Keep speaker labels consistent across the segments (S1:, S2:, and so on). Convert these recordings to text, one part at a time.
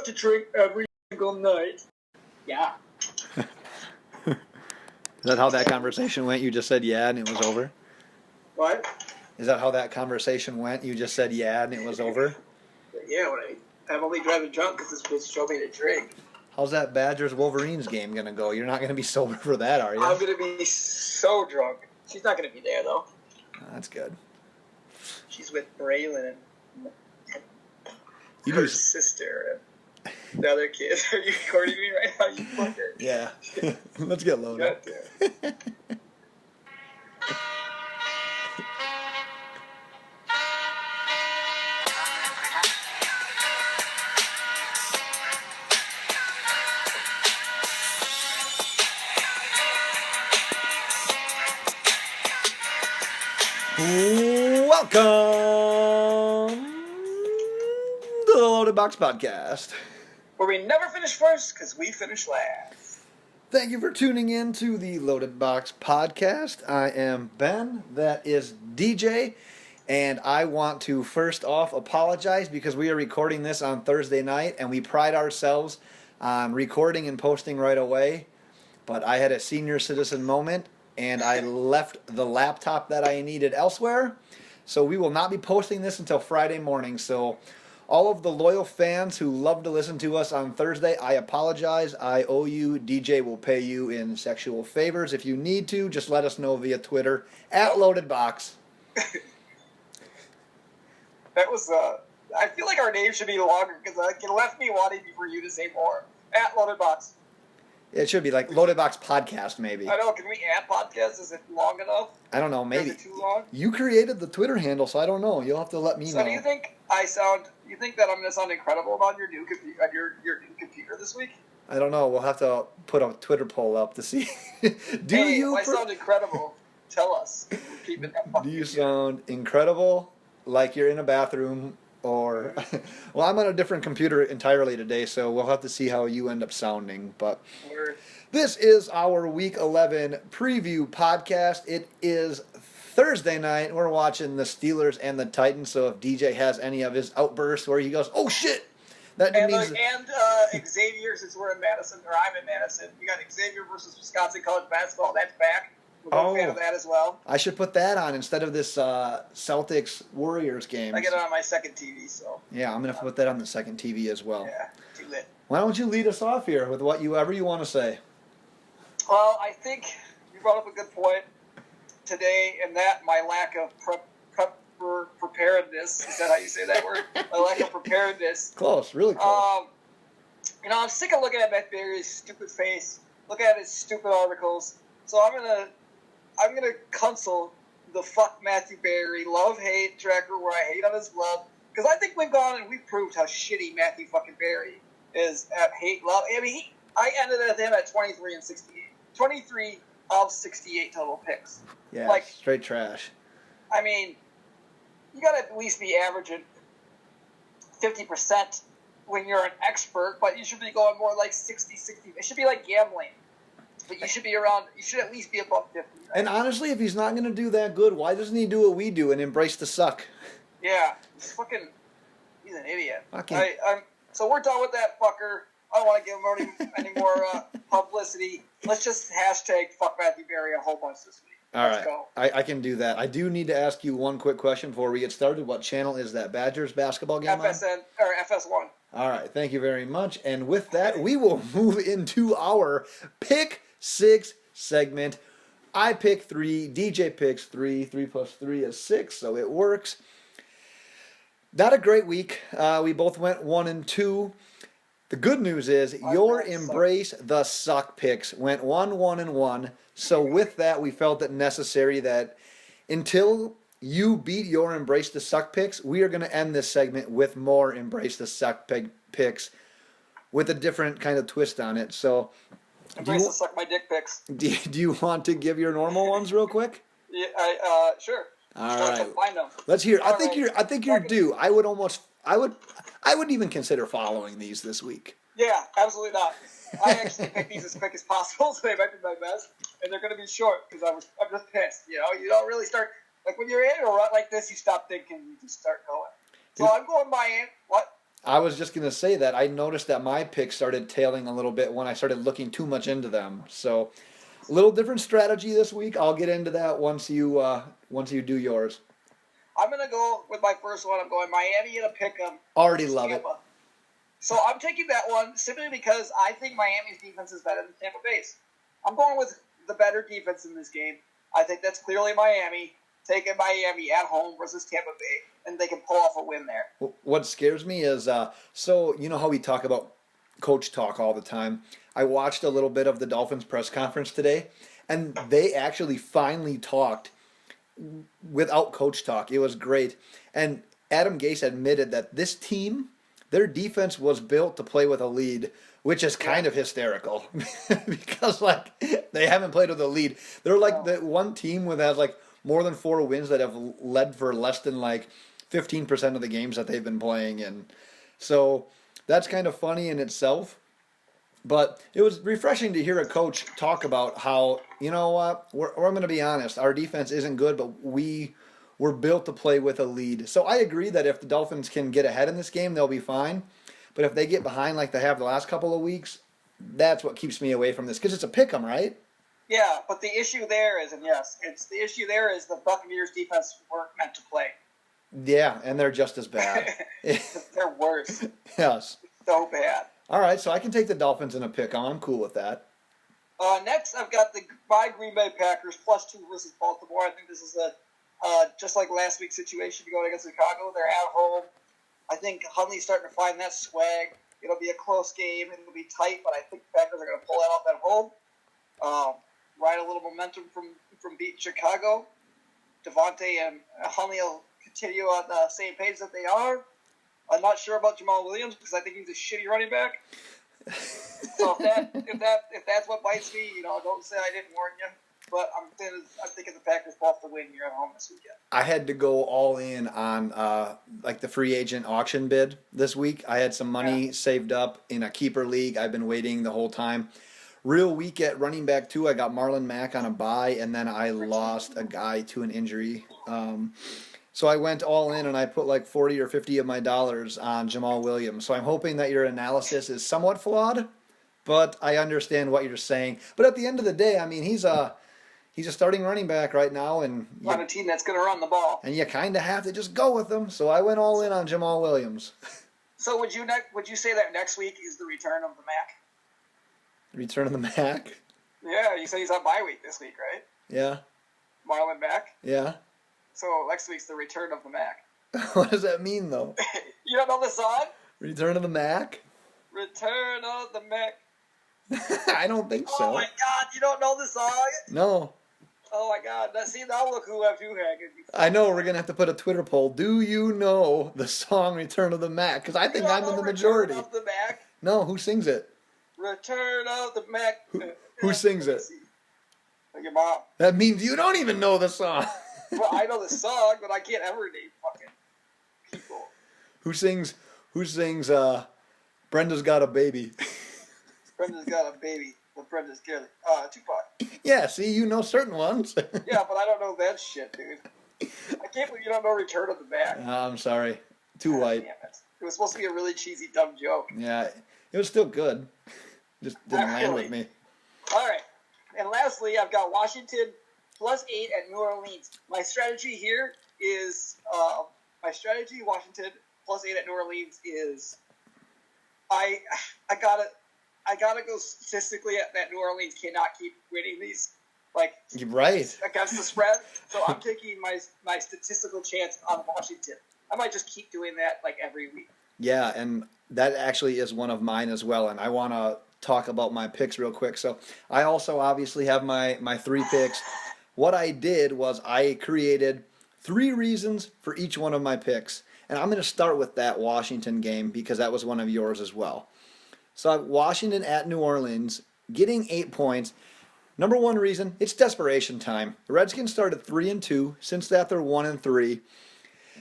S1: to drink every single night. Yeah.
S2: Is that how that conversation went? You just said yeah and it was over?
S1: What?
S2: Is that how that conversation went? You just said yeah and it was over?
S1: Yeah, when I'm only driving drunk because this bitch showed me to drink.
S2: How's that Badgers-Wolverines game going to go? You're not going to be sober for that, are you?
S1: I'm going to be so drunk. She's not going to be there, though.
S2: That's good.
S1: She's with Braylon and
S2: You
S1: her
S2: do...
S1: sister and the other kid. Are you recording me right now, you fucker?
S2: Yeah. Let's get loaded. Welcome to the Loaded Box Podcast,
S1: where we never finish first because we finish last.
S2: Thank you for tuning in to the Loaded Box Podcast. I am Ben, that is DJ, and I want to first off apologize because we are recording this on Thursday night and we pride ourselves on recording and posting right away, but I had a senior citizen moment and I left the laptop that I needed elsewhere. So we will not be posting this until Friday morning. So all of the loyal fans who love to listen to us on Thursday, I apologize. I owe you. DJ will pay you in sexual favors. If you need to, just let us know via Twitter @LoadedBox.
S1: That was, I feel like our name should be longer because it left me wanting for you to say more. @LoadedBox.
S2: It should be like Loaded Box Podcast, maybe.
S1: I know. Can we add podcast? Is it long enough?
S2: I don't know. Maybe.
S1: Is it too long?
S2: You created the Twitter handle, so I don't know. You'll have to let me know.
S1: So do you think you think that I'm going to sound incredible on your new computer, your new computer this week?
S2: I don't know. We'll have to put a Twitter poll up to see.
S1: I sound incredible. Tell us. We're keeping that.
S2: Do you sound incredible, like you're in a bathroom, or... Well, I'm on a different computer entirely today, so we'll have to see how you end up sounding. But this is our Week 11 preview podcast. It is Thursday night. We're watching the Steelers and the Titans, so if DJ has any of his outbursts where he goes, oh shit!
S1: Xavier, since we're in Madison, or I'm in Madison, you got Xavier versus Wisconsin college basketball. That's back. We're a fan of that as well.
S2: I should put that on instead of this Celtics-Warriors game.
S1: I get it on my second TV, so...
S2: Yeah, I'm going to put that on the second TV as well.
S1: Yeah, do it.
S2: Why don't you lead us off here with whatever you want to say?
S1: Well, I think you brought up a good point today, and that my lack of preparedness. Is that how you say that word? My lack of preparedness.
S2: Close, really close.
S1: I'm sick of looking at Matt Berry's stupid face, looking at his stupid articles. So I'm gonna cancel the fuck Matthew Berry love-hate tracker where I hate on his love, because I think we've gone and we've proved how shitty Matthew fucking Berry is at hate love. I mean, I ended at him at 23 and 68, 23 of 68 total picks.
S2: Yeah, like straight trash.
S1: I mean, you gotta at least be averaging 50% when you're an expert, but you should be going more like 60. It should be like gambling. But you should at least be above 50. Right?
S2: And honestly, if he's not going to do that good, why doesn't he do what we do and embrace the suck?
S1: Yeah, he's an idiot. Okay. So we're done with that fucker. I don't want to give him any more publicity. Let's just hashtag fuck Matthew Berry a whole bunch this week.
S2: Let's go. I can do that. I do need to ask you one quick question before we get started. What channel is that Badgers basketball game on?
S1: FS1.
S2: All right, thank you very much. And with that, we will move into our Pick 6 segment. I pick 3, DJ picks 3, 3 plus 3 is 6, so it works. Not a great week. We both went 1 and 2. The good news is your Embrace the Suck picks went 1 and 1. So with that, we felt it necessary that until you beat your Embrace the Suck picks, we are going to end this segment with more Embrace the Suck picks with a different kind of twist on it. So,
S1: Embrace the Suck my dick picks.
S2: Do you want to give your normal ones real quick?
S1: Yeah, sure.
S2: All right.
S1: Find them.
S2: Let's hear. I think you're due. I would even consider following these this week.
S1: Yeah, absolutely not. I actually picked these as quick as possible, so they might be my best, and they're going to be short because I'm just pissed. You know, you don't really start like when you're in a rut like this, you stop thinking, you just start going. So I'm going Miami. What?
S2: I was just going to say that I noticed that my picks started tailing a little bit when I started looking too much into them. So, a little different strategy this week. I'll get into that once you do yours.
S1: I'm gonna go with my first one. I'm going Miami in a pick 'em.
S2: Already love it.
S1: So I'm taking that one simply because I think Miami's defense is better than Tampa Bay's. I'm going with the better defense in this game. I think that's clearly Miami. Taking Miami at home versus Tampa Bay, and they can pull off a win there.
S2: What scares me is, so you know how we talk about coach talk all the time. I watched a little bit of the Dolphins press conference today, and they actually finally talked without coach talk. It was great. And Adam Gase admitted that this team, their defense was built to play with a lead, which is kind of hysterical because like they haven't played with a lead. They're like the one team that has like more than 4 wins that have led for less than like 15% of the games that they've been playing in. So that's kind of funny in itself. But it was refreshing to hear a coach talk about how, you know what, we're going to be honest, our defense isn't good, but we're built to play with a lead. So I agree that if the Dolphins can get ahead in this game, they'll be fine. But if they get behind like they have the last couple of weeks, that's what keeps me away from this. Because it's a pick 'em, right?
S1: Yeah, but the issue there is, and yes, the issue there is the Buccaneers defense weren't meant to play.
S2: Yeah, and they're just as bad.
S1: They're worse.
S2: Yes.
S1: So bad.
S2: All right, so I can take the Dolphins in a pick 'em. I'm cool with that.
S1: Next, I've got my Green Bay Packers +2 versus Baltimore. I think this is just like last week's situation going against Chicago. They're at home. I think Huntley's starting to find that swag. It'll be a close game. It'll be tight, but I think the Packers are going to pull that off at home. Ride a little momentum from beating Chicago. Devontae and Huntley will continue on the same page that they are. I'm not sure about Jamal Williams because I think he's a shitty running back. So if that's what bites me, don't say I didn't warn you. But I'm thinking the Packers pull off the win here at home this weekend.
S2: I had to go all in on like the free agent auction bid this week. I had some money saved up in a keeper league. I've been waiting the whole time. Real weak at running back too. I got Marlon Mack on a bye, and then I lost a guy to an injury. So I went all in, and I put like 40 or 50 of my dollars on Jamal Williams. So I'm hoping that your analysis is somewhat flawed, but I understand what you're saying. But at the end of the day, I mean, he's a starting running back right now, and
S1: on a team that's going to run the ball.
S2: And you kind of have to just go with him. So I went all in on Jamal Williams.
S1: So would you say that next week is the return of the Mac?
S2: Return of the Mac?
S1: Yeah, you said he's on bye week this week, right?
S2: Yeah.
S1: Marlon Mack?
S2: Yeah.
S1: So next week's the return of the Mac.
S2: What does that mean, though?
S1: You don't know the song?
S2: Return of the Mac?
S1: Return of the Mac.
S2: I don't think so.
S1: Oh my God, you don't know the song?
S2: No.
S1: Oh my God. Now look who have you hanging.
S2: I know, we're going to have to put a Twitter poll. Do you know the song Return of the Mac? Because I think I'm in the majority.
S1: Return of the Mac?
S2: No, who sings it?
S1: Return of the Mac.
S2: Who sings it?
S1: Like your mom.
S2: That means you don't even know the song.
S1: Well, I know the song, but I can't ever name fucking people.
S2: Who sings Brenda's Got a Baby?
S1: Brenda's Got a Baby. With Brenda's Gilly. Tupac.
S2: Yeah, see, you know certain ones.
S1: Yeah, but I don't know that shit, dude. I can't believe you don't know Return of the Mac.
S2: I'm sorry. Too white.
S1: Damn it. It was supposed to be a really cheesy, dumb joke.
S2: Yeah, it was still good. Just didn't land with me.
S1: All right. And lastly, I've got Washington +8 at New Orleans. My strategy here is Washington +8 at New Orleans is I gotta go statistically that New Orleans cannot keep winning these
S2: You're right
S1: against the spread. So I'm taking my statistical chance on Washington. I might just keep doing that every week.
S2: Yeah, and that actually is one of mine as well. And I want to talk about my picks real quick. So I also obviously have my 3 picks. What I did was I created 3 reasons for each one of my picks. And I'm going to start with that Washington game because that was one of yours as well. So Washington at New Orleans, getting 8 points. Number 1 reason, it's desperation time. The Redskins started 3-2. Since that, they're 1-3.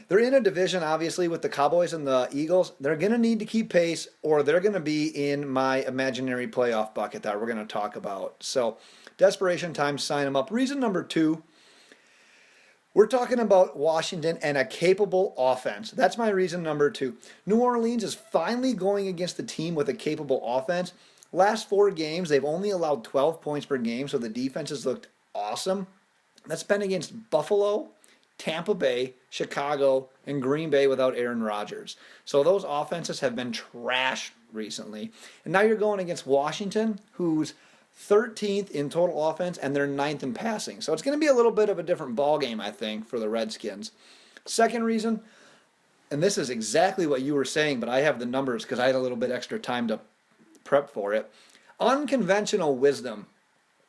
S2: They're in a division, obviously, with the Cowboys and the Eagles. They're going to need to keep pace, or they're going to be in my imaginary playoff bucket that we're going to talk about. So, desperation time, sign them up. Reason number 2, We're talking about Washington and a capable offense. That's my reason number 2. New Orleans is finally going against a team with a capable offense. Last 4 games, they've only allowed 12 points per game, so the defense has looked awesome. That's been against Buffalo, Tampa Bay, Chicago, and Green Bay without Aaron Rodgers. So those offenses have been trash recently. And now you're going against Washington, who's 13th in total offense, and they're 9th in passing. So it's going to be a little bit of a different ball game, I think, for the Redskins. Second reason, and this is exactly what you were saying, but I have the numbers because I had a little bit extra time to prep for it. Unconventional wisdom.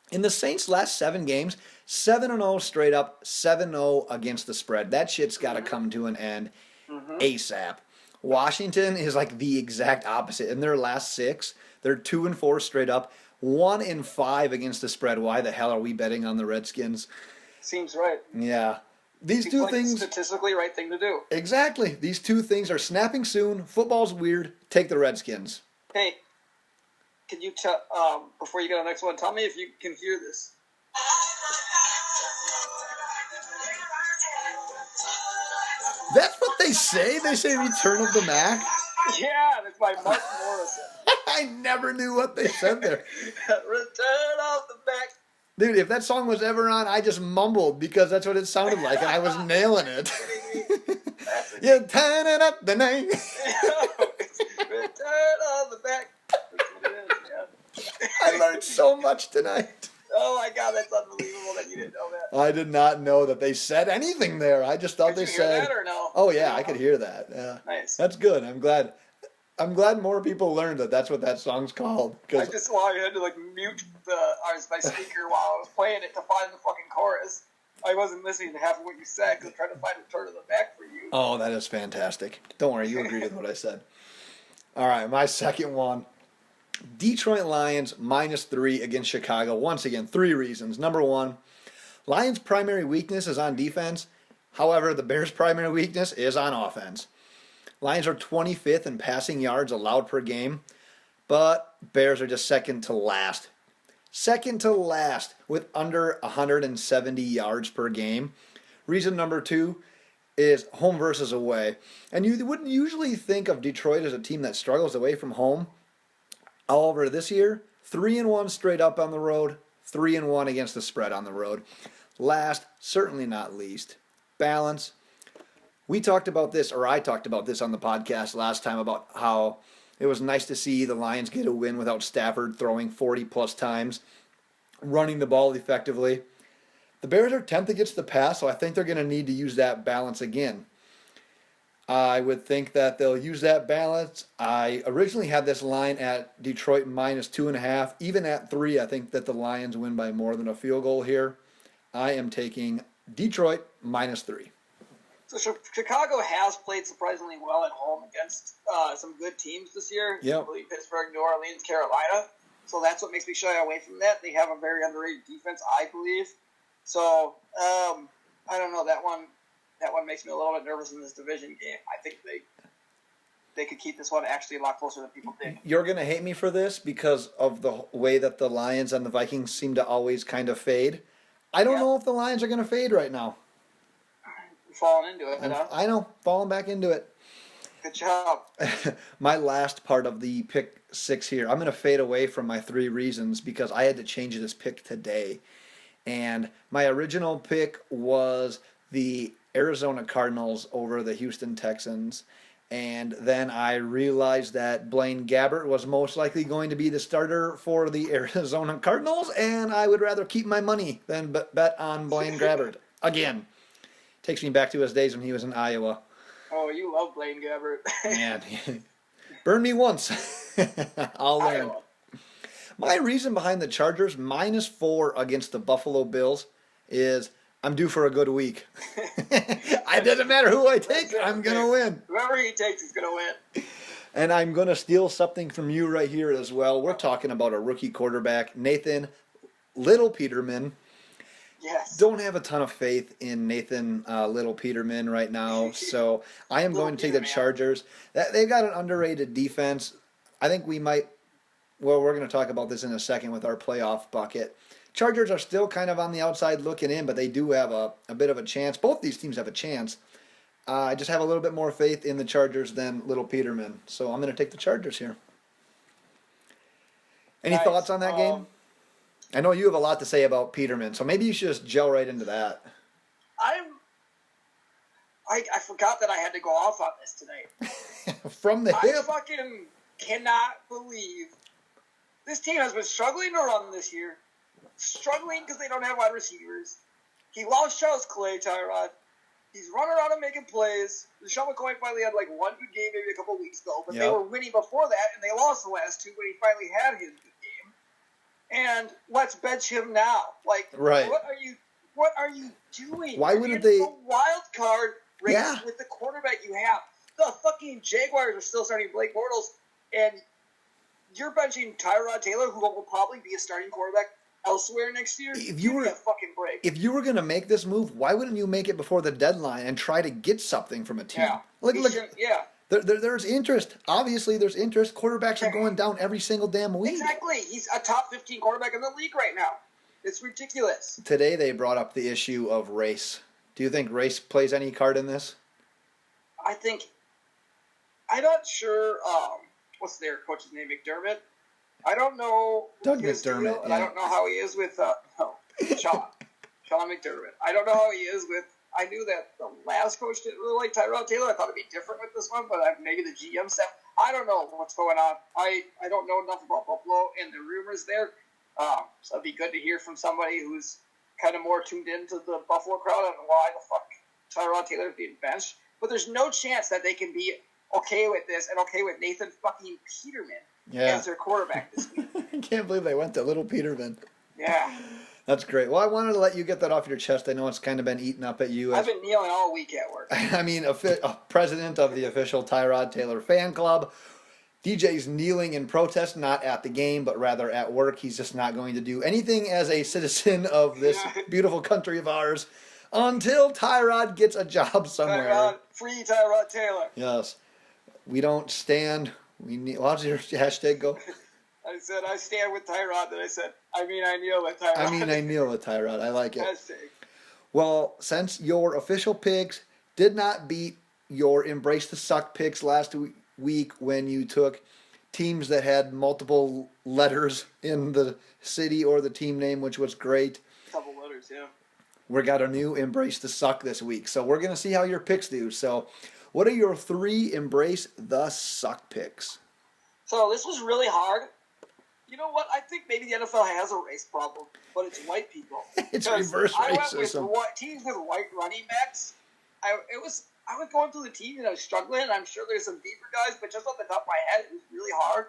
S2: In the Saints' last 7 games, 7-0 straight up, 7-0 against the spread. That shit's got to come to an end ASAP. Washington is like the exact opposite. In their last 6, they're 2-4 straight up, 1-5 against the spread. Why the hell are we betting on the Redskins?
S1: Seems right.
S2: Yeah. These
S1: Seems
S2: two
S1: like
S2: things...
S1: the statistically right thing to do.
S2: Exactly. These two things are snapping soon. Football's weird. Take the Redskins.
S1: Hey, can you tell, before you go to the next one, tell me if you can hear this.
S2: That's what they say? They say Return of the Mac?
S1: Yeah, that's by Mark Morrison.
S2: I never knew what they said there.
S1: Return of the Mac.
S2: Dude, if that song was ever on, I just mumbled because that's what it sounded like, and I was nailing it. You're turning up the night.
S1: Return of the Mac. That's what it is, yeah.
S2: I learned so much tonight.
S1: Oh my God, that's unbelievable that you didn't know that.
S2: I did not know that they said anything there. I just thought
S1: Did
S2: they
S1: you
S2: said.
S1: hear that or no?
S2: Oh yeah, I could hear that. Yeah.
S1: Nice.
S2: That's good. I'm glad. I'm glad more people learned that that's what that song's called.
S1: I just had to mute my speaker while I was playing it to find the fucking chorus. I wasn't listening to half of what you said because I'm trying to find Return of the Mac for you.
S2: Oh, that is fantastic. Don't worry, you agreed with what I said. All right, my second one. Detroit Lions -3 against Chicago. Once again, 3 reasons. Number 1, Lions' primary weakness is on defense. However, the Bears' primary weakness is on offense. Lions are 25th in passing yards allowed per game, but Bears are just second to last. Second to last with under 170 yards per game. Reason number 2 is home versus away. And you wouldn't usually think of Detroit as a team that struggles away from home. However, this year, 3-1 straight up on the road, 3-1 against the spread on the road. Last, certainly not least, balance. We talked about this, or I talked about this on the podcast last time about how it was nice to see the Lions get a win without Stafford throwing 40-plus times, running the ball effectively. The Bears are 10th against the pass, so I think they're going to need to use that balance again. I would think that they'll use that balance. I originally had this line at Detroit -2.5. Even at 3, I think that the Lions win by more than a field goal here. I am taking Detroit -3.
S1: So Chicago has played surprisingly well at home against some good teams this year.
S2: Yep.
S1: I believe Pittsburgh, New Orleans, Carolina. So that's what makes me shy away from that. They have a very underrated defense, I believe. So I don't know, that one makes me a little bit nervous in this division game. I think they could keep this one actually a lot closer than people think.
S2: You're going to hate me for this because of the way that the Lions and the Vikings seem to always kind of fade. I don't know if the Lions are going to fade right now.
S1: You're falling into it, huh?
S2: I know, falling back into it.
S1: Good job.
S2: My last part of the pick 6 here, I'm going to fade away from my 3 reasons because I had to change this pick today. And my original pick was the Arizona Cardinals over the Houston Texans. And then I realized that Blaine Gabbert was most likely going to be the starter for the Arizona Cardinals, and I would rather keep my money than bet on Blaine Gabbert. Again, takes me back to his days when he was in Iowa.
S1: Oh, you love Blaine Gabbert.
S2: Man, burn me once. I'll learn.
S1: Iowa.
S2: My reason behind the Chargers -4 against the Buffalo Bills is I'm due for a good week. It doesn't matter who I take, I'm going to win.
S1: Whoever he takes is going to win.
S2: And I'm going to steal something from you right here as well. We're talking about a rookie quarterback, Nathan Little Peterman.
S1: Yes.
S2: Don't have a ton of faith in Nathan Little Peterman right now, so I am going to take the Chargers. They've got an underrated defense. I think we might, well, we're going to talk about this in a second with our playoff bucket. Chargers are still kind of on the outside looking in, but they do have a bit of a chance. Both these teams have a chance. I just have a little bit more faith in the Chargers than Little Peterman. So I'm going to take the Chargers here. Any thoughts on that game? I know you have a lot to say about Peterman, so maybe you should just gel right into that.
S1: I forgot that I had to go off on this tonight.
S2: From the hip.
S1: I fucking cannot believe this team has been struggling to run this year. Struggling because they don't have wide receivers. He lost Charles Clay, Tyrod. He's running around and making plays. LeSean McCoy finally had like one good game maybe a couple weeks ago, but they were winning before that, and they lost the last two when he finally had his good game. And let's bench him now. Like,
S2: right.
S1: What are you doing?
S2: Why wouldn't they?
S1: The wild card race with the quarterback you have. The fucking Jaguars are still starting Blake Bortles, and you're benching Tyrod Taylor, who will probably be a starting quarterback elsewhere next year. If you were a fucking break.
S2: If you were going to make this move, why wouldn't you make it before the deadline and try to get something from a team?
S1: Yeah.
S2: There's interest. Obviously, there's interest. Quarterbacks are going down every single damn week.
S1: Exactly. He's a top 15 quarterback in the league right now. It's ridiculous.
S2: Today they brought up the issue of race. Do you think race plays any card in this?
S1: I'm not sure. What's their coach's name? McDermott. I don't know
S2: Doug McDermott.
S1: And I don't know how he is with Sean McDermott. I don't know how he is with. I knew that the last coach didn't really like Tyrod Taylor. I thought it'd be different with this one, but maybe the GM staff. I don't know what's going on. I don't know enough about Buffalo and the rumors there. So it'd be good to hear from somebody who's kind of more tuned into the Buffalo crowd on why the fuck Tyrod Taylor is being benched. But there's no chance that they can be okay with this and okay with Nathan fucking Peterman as their quarterback this week.
S2: I can't believe they went to Little Peterman.
S1: Yeah.
S2: That's great. Well, I wanted to let you get that off your chest. I know it's kind of been eaten up at you.
S1: I've been kneeling all week at work.
S2: I mean, a president of the official Tyrod Taylor fan club. DJ's kneeling in protest, not at the game, but rather at work. He's just not going to do anything as a citizen of this beautiful country of ours until Tyrod gets a job somewhere.
S1: Free Tyrod Taylor.
S2: Yes. We don't stand. How's your hashtag go?
S1: I said, I stand with Tyrod. Then I kneel with Tyrod.
S2: I kneel with Tyrod. I like it.
S1: Hashtag.
S2: Well, since your official picks did not beat your Embrace the Suck picks last week when you took teams that had multiple letters in the city or the team name, which was great.
S1: Couple letters, yeah.
S2: We got a new Embrace the Suck this week. So we're going to see how your picks do. So what are your 3 Embrace the Suck picks?
S1: So this was really hard. You know what? I think maybe the NFL has a race problem, but it's white people.
S2: It's reverse racism.
S1: I went with teams with white running backs. I was going through the team and I was struggling. And I'm sure there's some deeper guys, but just off the top of my head, it was really hard.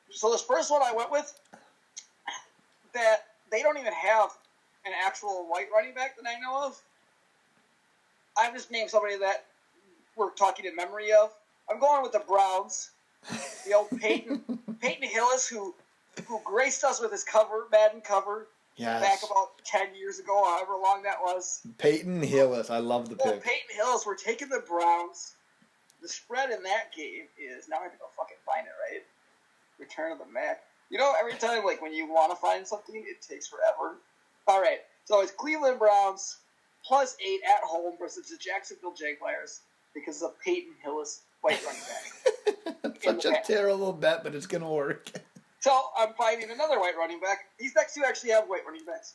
S1: So this first one I went with, that they don't even have an actual white running back that I know of. I just named somebody that we're talking in memory of. I'm going with the Browns. The old Peyton Hillis, who graced us with his Madden cover back about 10 years ago, however long that was.
S2: Peyton Hillis, I love the pick.
S1: Peyton Hillis, we're taking the Browns. The spread in that game is, now I have to go fucking find it, right? Return of the Mac. You know, every time, like, when you want to find something, it takes forever. All right, so it's Cleveland Browns +8 at home versus the Jacksonville Jaguars because of Peyton Hillis, white running back.
S2: Such a terrible bet, but it's going to work.
S1: So I'm finding another white running back. These next two actually have white running backs.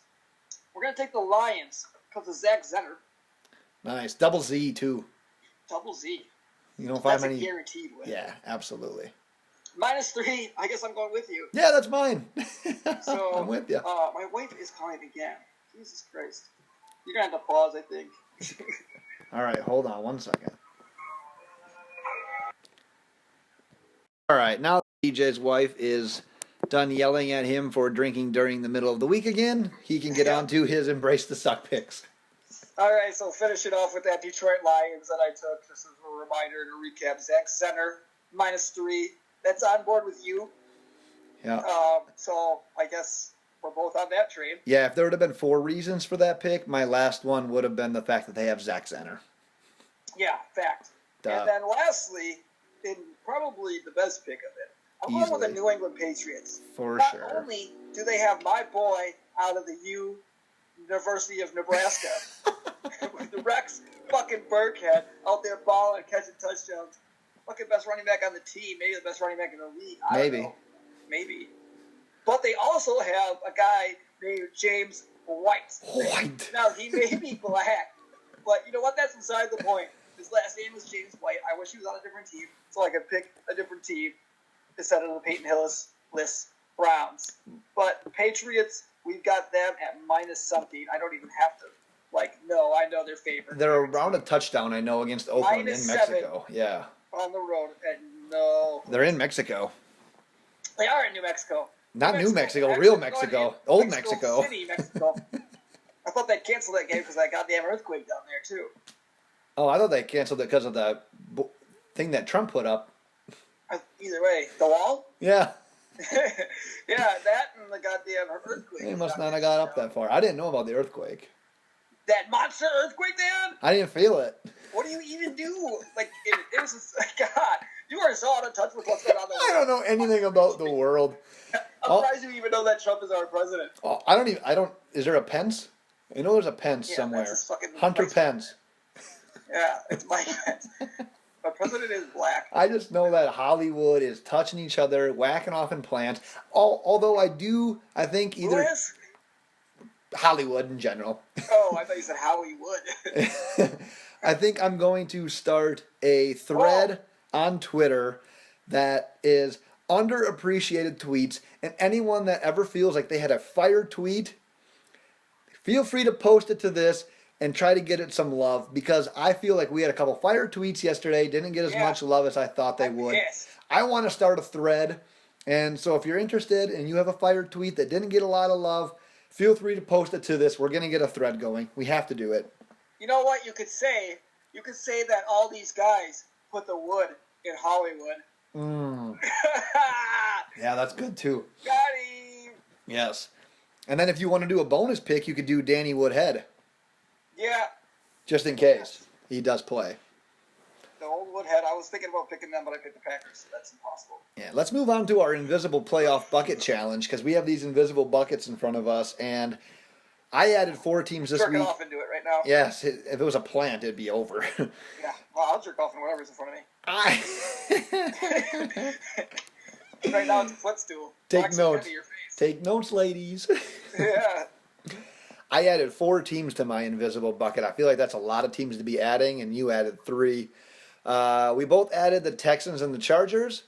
S1: We're going to take the Lions because of Zach Zenner.
S2: Nice. Double Z, too.
S1: Double Z.
S2: You don't find
S1: many. That's a guaranteed win.
S2: Yeah, absolutely.
S1: -3. I guess I'm going with you.
S2: Yeah, that's mine.
S1: So
S2: I'm with you.
S1: My wife is calling again. Jesus Christ. You're going to have to pause, I think.
S2: All right, hold on 1 second. All right, now DJ's wife is done yelling at him for drinking during the middle of the week again. He can get on to his Embrace the Suck picks.
S1: All right, so finish it off with that Detroit Lions that I took. Just as a reminder to recap, Zach Zenner, -3. That's on board with you.
S2: Yeah.
S1: So I guess we're both on that train.
S2: Yeah, if there would have been 4 reasons for that pick, my last one would have been the fact that they have Zach Zenner.
S1: Yeah, fact. And then lastly, in probably the best pick of it, I'm going with the
S2: easily.
S1: New England Patriots.
S2: For
S1: Not
S2: sure.
S1: only do they have my boy out of the University of Nebraska, the Rex fucking Burkhead out there balling, catching touchdowns, fucking best running back on the team, maybe the best running back in the league. I don't know. Maybe. But they also have a guy named James White.
S2: White.
S1: Now, he may be black, but you know what? That's beside the point. His last name is James White. I wish he was on a different team so I could pick a different team instead of the Peyton Hillis Browns. But Patriots, we've got them at minus something. I don't even have to, I know they're favored.
S2: They're around a touchdown, I know, against Oakland
S1: Minus
S2: in Mexico. Yeah.
S1: On the road. And no.
S2: They're in Mexico.
S1: They are in New Mexico.
S2: Not New Mexico, real Mexico. Old Mexico.
S1: City, Mexico. I thought they'd cancel that game because of that goddamn earthquake down there, too.
S2: Oh, I thought they canceled it because of the thing that Trump put up.
S1: Either way. The wall?
S2: Yeah.
S1: Yeah, that and the goddamn earthquake.
S2: They must not have got up that far. I didn't know about the earthquake.
S1: That monster earthquake, Dan?
S2: I didn't feel it.
S1: What do you even do? It was just, God, you are so out of touch with what's going on in the world.
S2: I don't know anything about the world.
S1: I'm surprised you even know that Trump is our president.
S2: Oh, is there a Pence? I know there's a Pence somewhere.
S1: That's fucking
S2: Hunter Pence.
S1: Yeah, it's Mike Pence. Our president is black.
S2: I just know that Hollywood is touching each other, whacking off in plants. Although I think either...
S1: Who is?
S2: Hollywood in general.
S1: Oh, I thought you said Howie Wood.
S2: I think I'm going to start a thread on Twitter that is underappreciated tweets, and anyone that ever feels like they had a fire tweet, feel free to post it to this and try to get it some love, because I feel like we had a couple fire tweets yesterday, didn't get as much love as I thought they would.
S1: Yes.
S2: I want to start a thread, and so if you're interested and you have a fire tweet that didn't get a lot of love, feel free to post it to this. We're going to get a thread going. We have to do it.
S1: You know what you could say? You could say that all these guys put the wood in Hollywood.
S2: Yeah, that's good too.
S1: Got him.
S2: Yes. And then if you want to do a bonus pick, you could do Danny Woodhead.
S1: Yeah.
S2: Just in case he does play.
S1: The old Woodhead. I was thinking about picking them, but I picked the Packers, so that's impossible.
S2: Yeah, let's move on to our invisible playoff bucket challenge, because we have these invisible buckets in front of us, and I added 4 teams this
S1: Jerking
S2: week.
S1: off into it right now.
S2: Yes, if it was a plant, it'd be over.
S1: Yeah. Well, I'll jerk off in whatever's in front of me. Right now it's a footstool.
S2: Take
S1: Knocks the wind
S2: notes.
S1: out of your face.
S2: Take notes, ladies.
S1: Yeah.
S2: I added 4 teams to my invisible bucket. I feel like that's a lot of teams to be adding, and you added 3. We both added the Texans and the Chargers.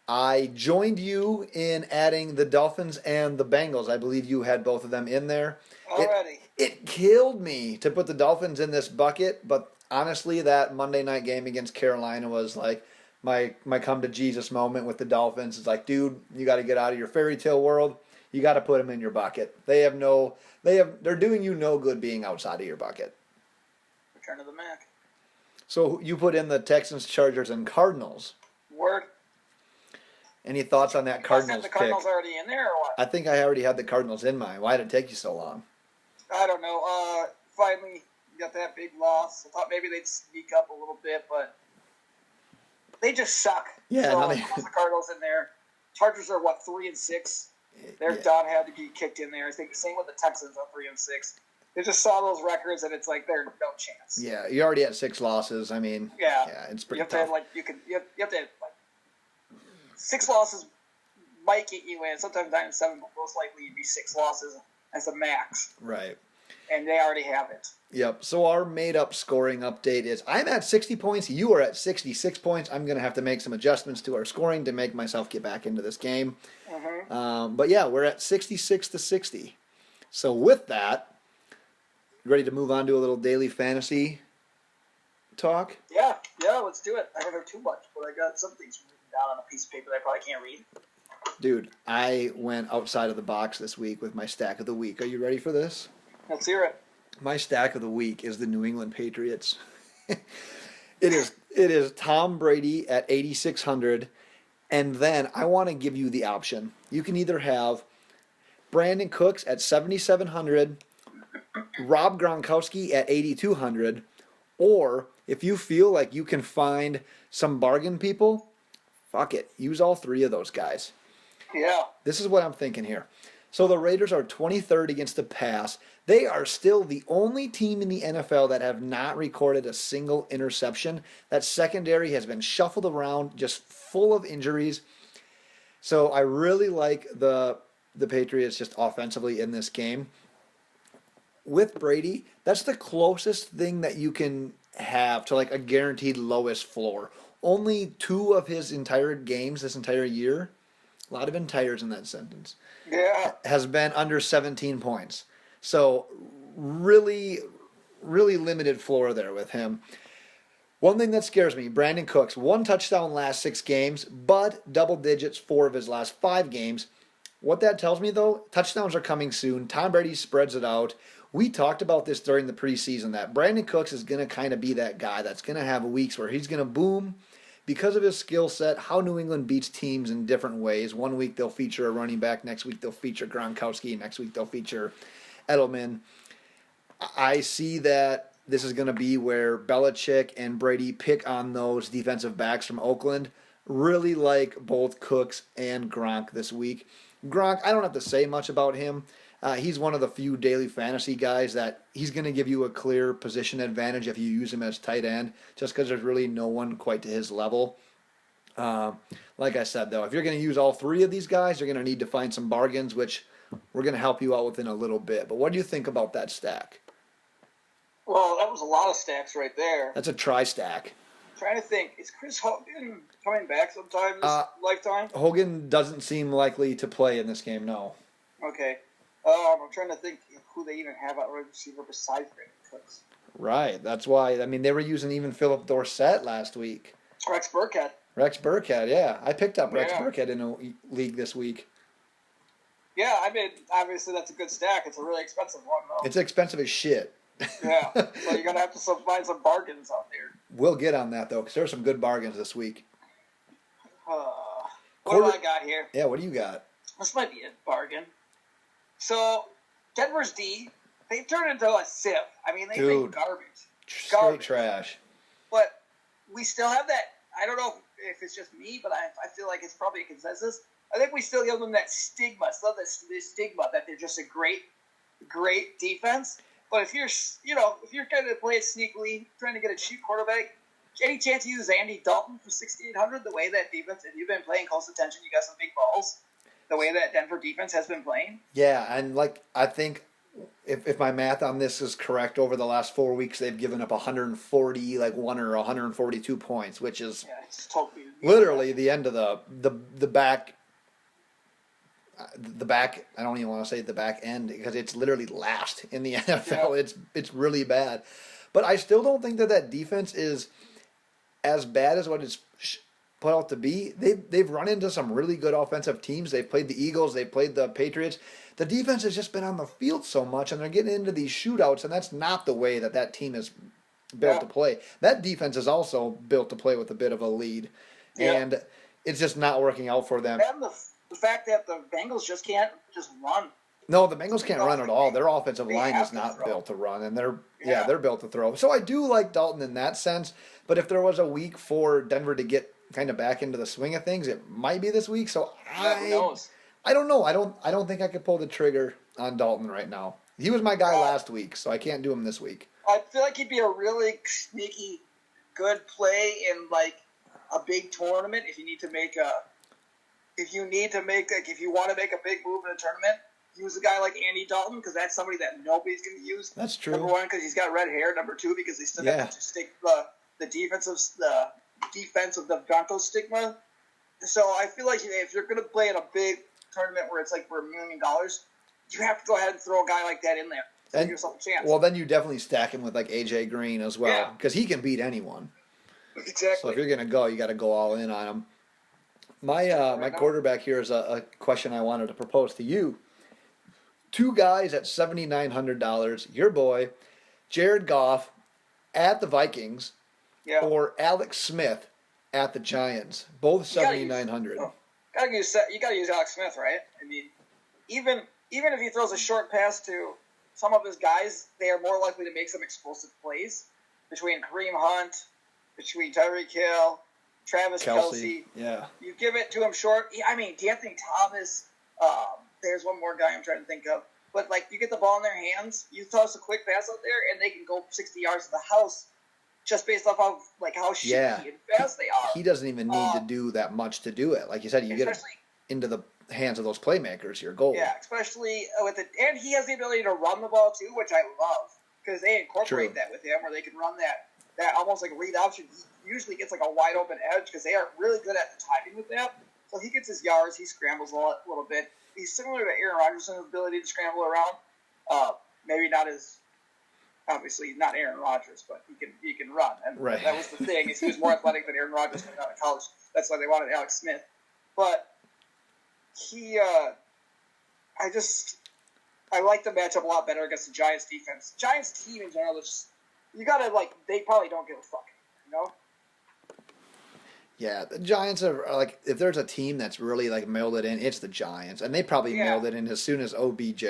S2: I joined you in adding the Dolphins and the Bengals. I believe you had both of them in there.
S1: Already.
S2: It killed me to put the Dolphins in this bucket, but honestly, that Monday night game against Carolina was like my come to Jesus moment with the Dolphins. It's like, dude, you got to get out of your fairy tale world. You got to put them in your bucket. They're doing you no good being outside of your bucket.
S1: Return to the Mac.
S2: So you put in the Texans, Chargers, and Cardinals.
S1: Word.
S2: Any thoughts on that Cardinals
S1: the
S2: pick?
S1: Cardinals already in there or what?
S2: I think I already had the Cardinals in mind. Why did it take you so long?
S1: I don't know. Finally got that big loss. I thought maybe they'd sneak up a little bit, but they just suck.
S2: Yeah,
S1: so
S2: no,
S1: I put the Cardinals in there. Chargers are 3-6. Their done had to be kicked in there. I think the same with the Texans on 3-6. They just saw those records and it's like they're no chance.
S2: Yeah, you already had 6 losses. I mean, yeah it's pretty tough.
S1: You have to have 6 losses might get you in. Sometimes 9 and 7, but most likely you'd be 6 losses as a max.
S2: Right.
S1: And they already have it.
S2: Yep. So our made-up scoring update is I'm at 60 points. You are at 66 points. I'm going to have to make some adjustments to our scoring to make myself get back into this game.
S1: Mm-hmm.
S2: But yeah, we're at 66-60. So with that, ready to move on to a little daily fantasy talk?
S1: Yeah, let's do it. I don't have too much, but I got some things written down on a piece of paper that I probably can't read.
S2: Dude, I went outside of the box this week with my stack of the week. Are you ready for this?
S1: Let's hear it.
S2: My stack of the week is the New England Patriots. It is Tom Brady at 8,600, and then I want to give you the option. You can either have Brandon Cooks at 7,700, Rob Gronkowski at 8,200, or if you feel like you can find some bargain people, fuck it. Use all three of those guys.
S1: Yeah.
S2: This is what I'm thinking here. So the Raiders are 23rd against the pass. They are still the only team in the NFL that have not recorded a single interception. That secondary has been shuffled around, just full of injuries. So I really like the Patriots just offensively in this game. With Brady, that's the closest thing that you can have to like a guaranteed lowest floor. Only 2 of his entire games this entire year, a lot of entires in that sentence,
S1: Yeah.
S2: has been under 17 points. So really, really limited floor there with him. One thing that scares me, Brandon Cooks, 1 touchdown last 6 games, but double digits 4 of his last 5 games. What that tells me, though, touchdowns are coming soon. Tom Brady spreads it out. We talked about this during the preseason, that Brandon Cooks is going to kind of be that guy that's going to have weeks where he's going to boom because of his skill set, how New England beats teams in different ways. One week they'll feature a running back, next week they'll feature Gronkowski, next week they'll feature Edelman. I see that this is going to be where Belichick and Brady pick on those defensive backs from Oakland. Really like both Cooks and Gronk this week. Gronk, I don't have to say much about him. He's one of the few daily fantasy guys that he's going to give you a clear position advantage if you use him as tight end, just because there's really no one quite to his level. Like I said, though, if you're going to use all 3 of these guys, you're going to need to find some bargains, which we're going to help you out with in a little bit. But what do you think about that stack?
S1: Well, that was a lot of stacks right there.
S2: That's a tri-stack.
S1: I'm trying to think. Is Chris Hogan coming back sometime this lifetime?
S2: Hogan doesn't seem likely to play in this game, no.
S1: Okay. I'm trying to think who they even have at wide receiver besides Brandon Cooks.
S2: Right. That's why. I mean, they were using even Philip Dorsett last week.
S1: Rex Burkhead.
S2: Rex Burkhead, yeah. I picked up Rex Burkhead in a league this week.
S1: Yeah, I mean, obviously that's a good stack. It's a really expensive one, though.
S2: It's expensive as shit.
S1: Yeah. So you're going to have to find some bargains out there.
S2: We'll get on that, though, because there's some good bargains this week.
S1: What do I got here?
S2: Yeah, what do you got?
S1: This might be a bargain. So, Denver's D, they've turned into a sieve. I mean, they've been garbage.
S2: Straight trash.
S1: But we still have that. I don't know if it's just me, but I feel like it's probably a consensus. I think we still give them that stigma. Still this stigma that they're just a great defense. But if you're going to play it sneakily, trying to get a cheap quarterback, any chance you use Andy Dalton for 6,800? The way that defense, if you've been playing close attention, you got some big balls. The way that Denver defense has been playing.
S2: Yeah, and I think if my math on this is correct, over the last 4 weeks they've given up 141 or 142 points, which is
S1: it's totally
S2: literally the end of the back. The back, I don't even want to say the back end because it's literally last in the NFL. Yeah. It's really bad. But I still don't think that defense is as bad as what it's put out to be. They've run into some really good offensive teams. They've played the Eagles. They've played the Patriots. The defense has just been on the field so much, and they're getting into these shootouts, and that's not the way that team is built to play. That defense is also built to play with a bit of a lead, and it's just not working out for them.
S1: And the fact that the Bengals just can't just run.
S2: No, the Bengals can't run at all. Their offensive line is not built to run, and they're built to throw. So I do like Dalton in that sense, but if there was a week for Denver to get kind of back into the swing of things, it might be this week. So
S1: who knows?
S2: I don't know. I don't think I could pull the trigger on Dalton right now. He was my guy last week, so I can't do him this week.
S1: I feel like he'd be a really sneaky good play in like a big tournament if you need to make if you want to make a big move in a tournament. Use a guy like Andy Dalton because that's somebody that nobody's going to use.
S2: That's true.
S1: Number one, because he's got red hair. Number two, because they still have to stick the defense of the Broncos stigma. So I feel like if you're going to play in a big tournament where it's like for $1 million, you have to go ahead and throw a guy like that in there to give yourself a chance.
S2: Well, then you definitely stack him with like AJ Green as well because he can beat anyone.
S1: Exactly.
S2: So if you're going to go, you got to go all in on him. My quarterback here is a question I wanted to propose to you. 2 guys at $7,900. Your boy, Jared Goff, at the Vikings, or Alex Smith at the Giants. Both $7,900.
S1: You gotta use Alex Smith, right? I mean, even if he throws a short pass to some of his guys, they are more likely to make some explosive plays. Between Kareem Hunt, between Tyreek Hill, Travis Kelce.
S2: Yeah.
S1: You give it to him short. I mean, D'Anthony Thomas. There's one more guy I'm trying to think of. But, like, you get the ball in their hands, you toss a quick pass out there, and they can go 60 yards to the house just based off of, like, how shaky and fast they are.
S2: He doesn't even need to do that much to do it. Like you said, you get it into the hands of those playmakers, your goal.
S1: Yeah, especially with it. And he has the ability to run the ball, too, which I love. Because they incorporate that with him, where they can run that almost like read option. He usually gets, like, a wide-open edge because they are really good at the timing with that. So he gets his yards, he scrambles a little bit. He's similar to Aaron Rodgers in his ability to scramble around. Maybe not as, obviously not Aaron Rodgers, but he can run. And that was the thing, is he was more athletic than Aaron Rodgers coming out of college. That's why they wanted Alex Smith. But I like the matchup a lot better against the Giants defense. Giants team in general, they probably don't give a fuck, you know?
S2: Yeah, the Giants are like, if there's a team that's really like mailed it in, it's the Giants, and they probably mailed it in as soon as OBJ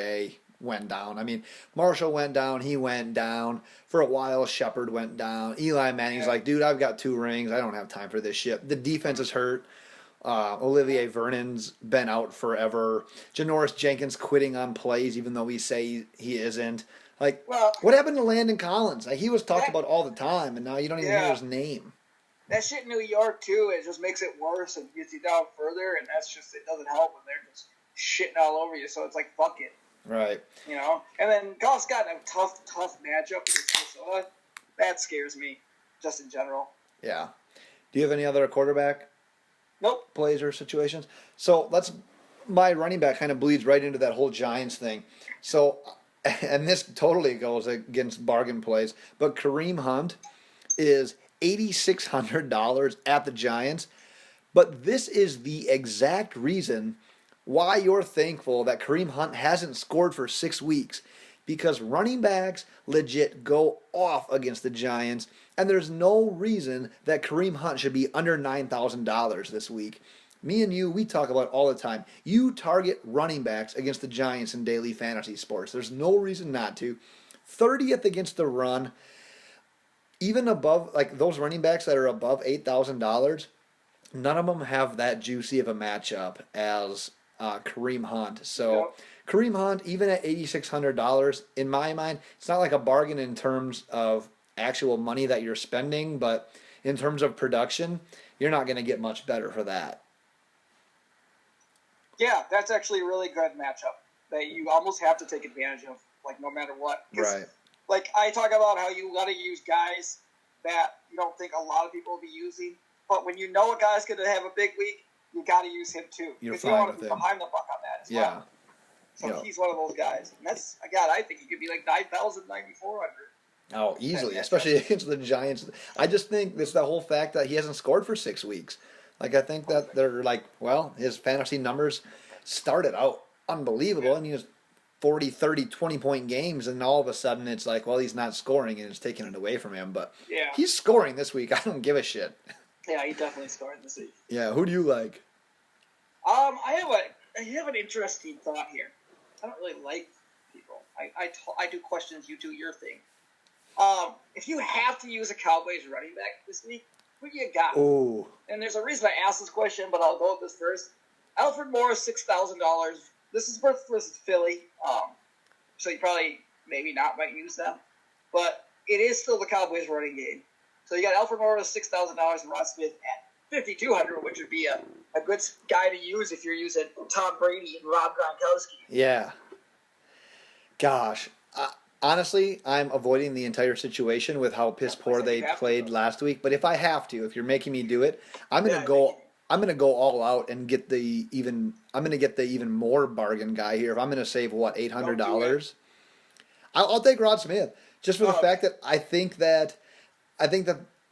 S2: went down. I mean, Marshall went down, he went down for a while. Shepard went down. Eli Manning's like, dude, I've got 2 rings. I don't have time for this shit. The defense is hurt. Olivier Vernon's been out forever. Janoris Jenkins quitting on plays, even though we say he isn't. Like, what happened to Landon Collins? Like, he was talked about all the time, and now you don't even hear his name.
S1: That shit in New York, too, it just makes it worse and gets you down further, and it doesn't help when they're just shitting all over you, so it's like, fuck it.
S2: Right.
S1: You know? And then Goff's got a tough matchup with Minnesota. That scares me, just in general.
S2: Yeah. Do you have any other quarterback plays or situations? So my running back kind of bleeds right into that whole Giants thing. So, and this totally goes against bargain plays, but Kareem Hunt is $8,600 at the Giants. But this is the exact reason why you're thankful that Kareem Hunt hasn't scored for 6 weeks. Because running backs legit go off against the Giants, and there's no reason that Kareem Hunt should be under $9,000 this week. Me and you, we talk about it all the time. You target running backs against the Giants in daily fantasy sports. There's no reason not to. 30th against the run. Even above, like those running backs that are above $8,000, none of them have that juicy of a matchup as Kareem Hunt. So Kareem Hunt, even at $8,600, in my mind, it's not like a bargain in terms of actual money that you're spending, but in terms of production, you're not going to get much better for that.
S1: Yeah, that's actually a really good matchup that you almost have to take advantage of, like no matter what.
S2: Right.
S1: Like, I talk about how you got to use guys that you don't think a lot of people will be using. But when you know a guy's going to have a big week, you got to use him too.
S2: You're
S1: fine
S2: you don't
S1: want to be behind the buck on that as well. So he's one of those guys. And that's, again, I think he could be like 9,000, 9,400.
S2: Oh, easily, especially against the Giants. I just think it's the whole fact that he hasn't scored for 6 weeks. Like, I think that they're like, well, his fantasy numbers started out unbelievable, and he was 40, 30, 20-point games, and all of a sudden it's like, well, he's not scoring, and it's taking it away from him. But he's scoring this week. I don't give a shit.
S1: Yeah, he definitely scored this week.
S2: Yeah, who do you like?
S1: I have an interesting thought here. I don't really like people. I do questions, you do your thing. If you have to use a Cowboys running back this week, who do you got?
S2: Oh.
S1: And there's a reason I asked this question, but I'll go with this first. Alfred Morris, $6,000. This is versus Philly, so you probably maybe not might use them, but it is still the Cowboys running game. So you got Alfred Morris, $6,000, and Rod Smith at $5,200, which would be a good guy to use if you're using Tom Brady and Rob Gronkowski.
S2: Yeah. Gosh. Honestly, I'm avoiding the entire situation with how piss poor they played last week. But if I have to, if you're making me do it, I'm gonna go all out and get the even more bargain guy here. If I'm gonna save $800, I'll take Rod Smith just for the fact that I think that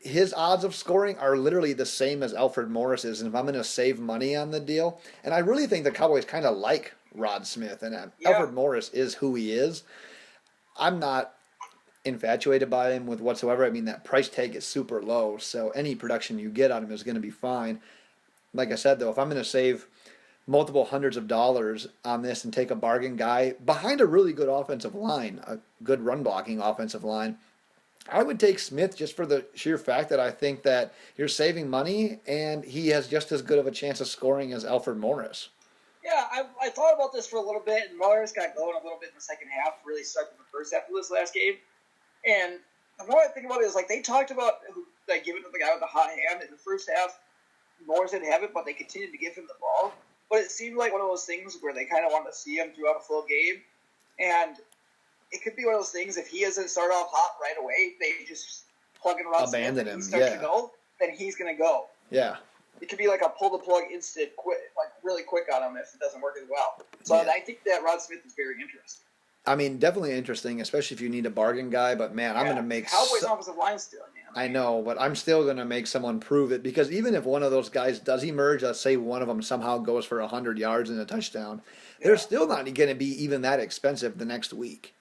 S2: his odds of scoring are literally the same as Alfred Morris's, and if I'm gonna save money on the deal, and I really think the Cowboys kind of like Rod Smith, and Alfred Morris is who he is. I'm not infatuated by him with whatsoever. I mean, that price tag is super low, so any production you get on him is going to be fine. Like I said, though, if I'm going to save multiple hundreds of dollars on this and take a bargain guy behind a really good offensive line, a good run-blocking offensive line, I would take Smith just for the sheer fact that I think that you're saving money and he has just as good of a chance of scoring as Alfred Morris.
S1: Yeah, I thought about this for a little bit, and Morris got going a little bit in the second half, really started in the first half of this last game. And the more I think about it is, like, they talked about, like, giving it to the guy with the hot hand. In the first half, Morris didn't have it, but they continued to give him the ball. But it seemed like one of those things where they kind of wanted to see him throughout a full game. And it could be one of those things, if he doesn't start off hot right away, they just plug and run
S2: Abandon
S1: Smith,
S2: him,
S1: and he starts
S2: yeah.
S1: to go, then he's going to go.
S2: Yeah.
S1: It could be like a pull the plug instant, like really quick on him if it doesn't work as well. So
S2: Yeah.
S1: I think that Rod Smith is very interesting.
S2: I mean, definitely interesting, especially if you need a bargain guy. But man, I'm going to make.
S1: Cowboys offensive line still, man.
S2: I know, but I'm still going to make someone prove it because even if one of those guys does emerge, let's say one of them somehow goes for 100 yards and a touchdown, they're still not going to be even that expensive the next week.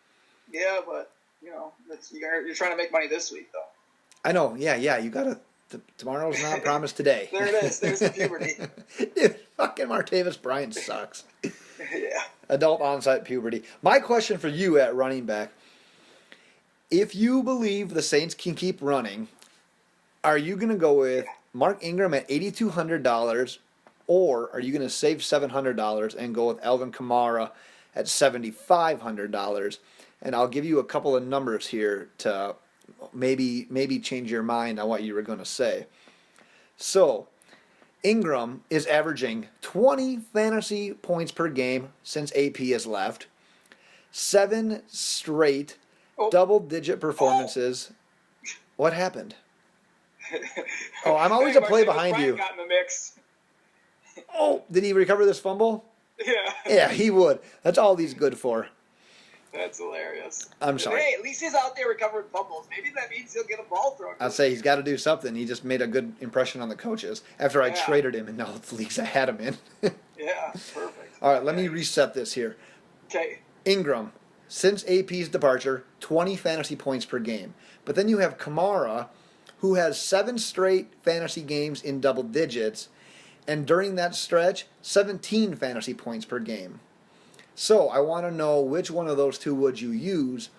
S1: Yeah, but you know, you're trying to make money this week, though.
S2: I know. Yeah. You got to. Tomorrow's not promised today.
S1: There it is. There's the puberty.
S2: Dude, fucking Martavis Bryant sucks.
S1: Yeah.
S2: Adult onset puberty. My question for you at running back: if you believe the Saints can keep running, are you going to go with Mark Ingram at $8,200, or are you going to save $700 and go with Alvin Kamara at $7,500? And I'll give you a couple of numbers here to maybe change your mind on what you were going to say. So, Ingram is averaging 20 fantasy points per game since AP has left. 7 straight double-digit performances. What happened? Oh, I'm always a play behind you.
S1: Got in the mix.
S2: Oh, did he recover this fumble?
S1: Yeah.
S2: Yeah, he would. That's all he's good for.
S1: That's hilarious.
S2: I'm sorry.
S1: Hey, at least he's out there recovering fumbles. Maybe that means he'll get a ball thrown.
S2: I'd say he's got to do something. He just made a good impression on the coaches after I traded him, and now the leagues I had him in.
S1: Yeah, perfect.
S2: All right, let me reset this here.
S1: Okay.
S2: Ingram, since AP's departure, 20 fantasy points per game. But then you have Kamara, who has 7 straight fantasy games in double digits, and during that stretch, 17 fantasy points per game. So I want to know which one of those two would you use,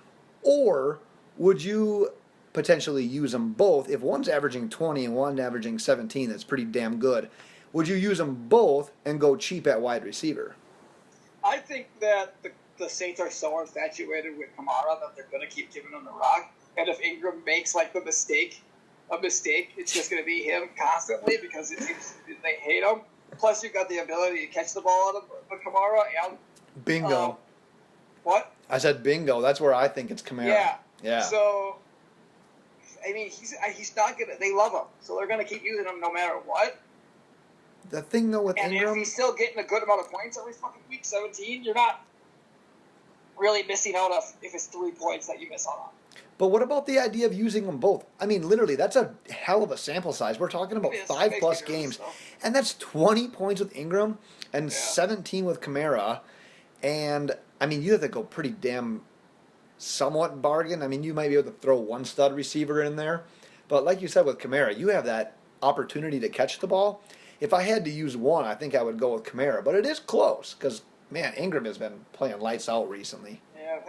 S2: or would you potentially use them both? If one's averaging 20 and one's averaging 17, that's pretty damn good. Would you use them both and go cheap at wide receiver?
S1: I think that the Saints are so infatuated with Kamara that they're going to keep giving him the rock. And if Ingram makes like a mistake, it's just going to be him constantly because it seems they hate him. Plus, you've got the ability to catch the ball out of Kamara. And,
S2: Bingo.
S1: What?
S2: I said bingo. That's where I think it's Kamara. Yeah.
S1: So, I mean, he's not going to. They love him, so they're going to keep using him no matter what.
S2: The thing though with
S1: And
S2: Ingram,
S1: if he's still getting a good amount of points every fucking week, 17, you're not really missing out if it's 3 points that you miss out on.
S2: but what about the idea of using them both? I mean, literally, that's a hell of a sample size. We're talking about 5+ games, and that's 20 points with Ingram and 17 with Kamara. And I mean, you have to go pretty damn somewhat bargain. I mean, you might be able to throw one stud receiver in there, but like you said with Kamara, you have that opportunity to catch the ball. If I had to use one, I think I would go with Kamara, but it is close because man, Ingram has been playing lights out recently.
S1: Yeah,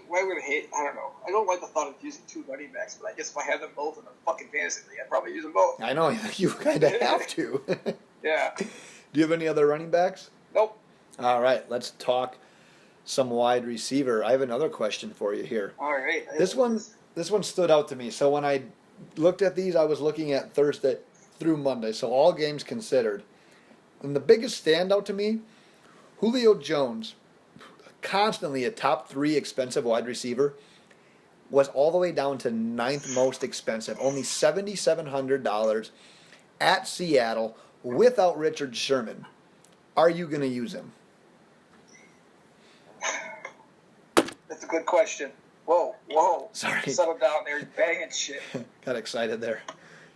S1: why would I hate? I don't know. I don't like the thought of using 2 running backs, but I guess if I had them both in a fucking fantasy league, I'd probably use them both.
S2: I know you kind of have to.
S1: Yeah.
S2: Do you have any other running backs?
S1: Nope.
S2: All right, let's talk some wide receiver. I have another question for you here.
S1: All right.
S2: This one stood out to me. So when I looked at these, I was looking at Thursday through Monday, so all games considered. And the biggest standout to me, Julio Jones, constantly a top 3 expensive wide receiver, was all the way down to 9th most expensive, only $7,700 at Seattle without Richard Sherman. Are you going to use him?
S1: That's a good question. Whoa.
S2: Sorry.
S1: Settle down there. You're banging shit.
S2: Got excited there.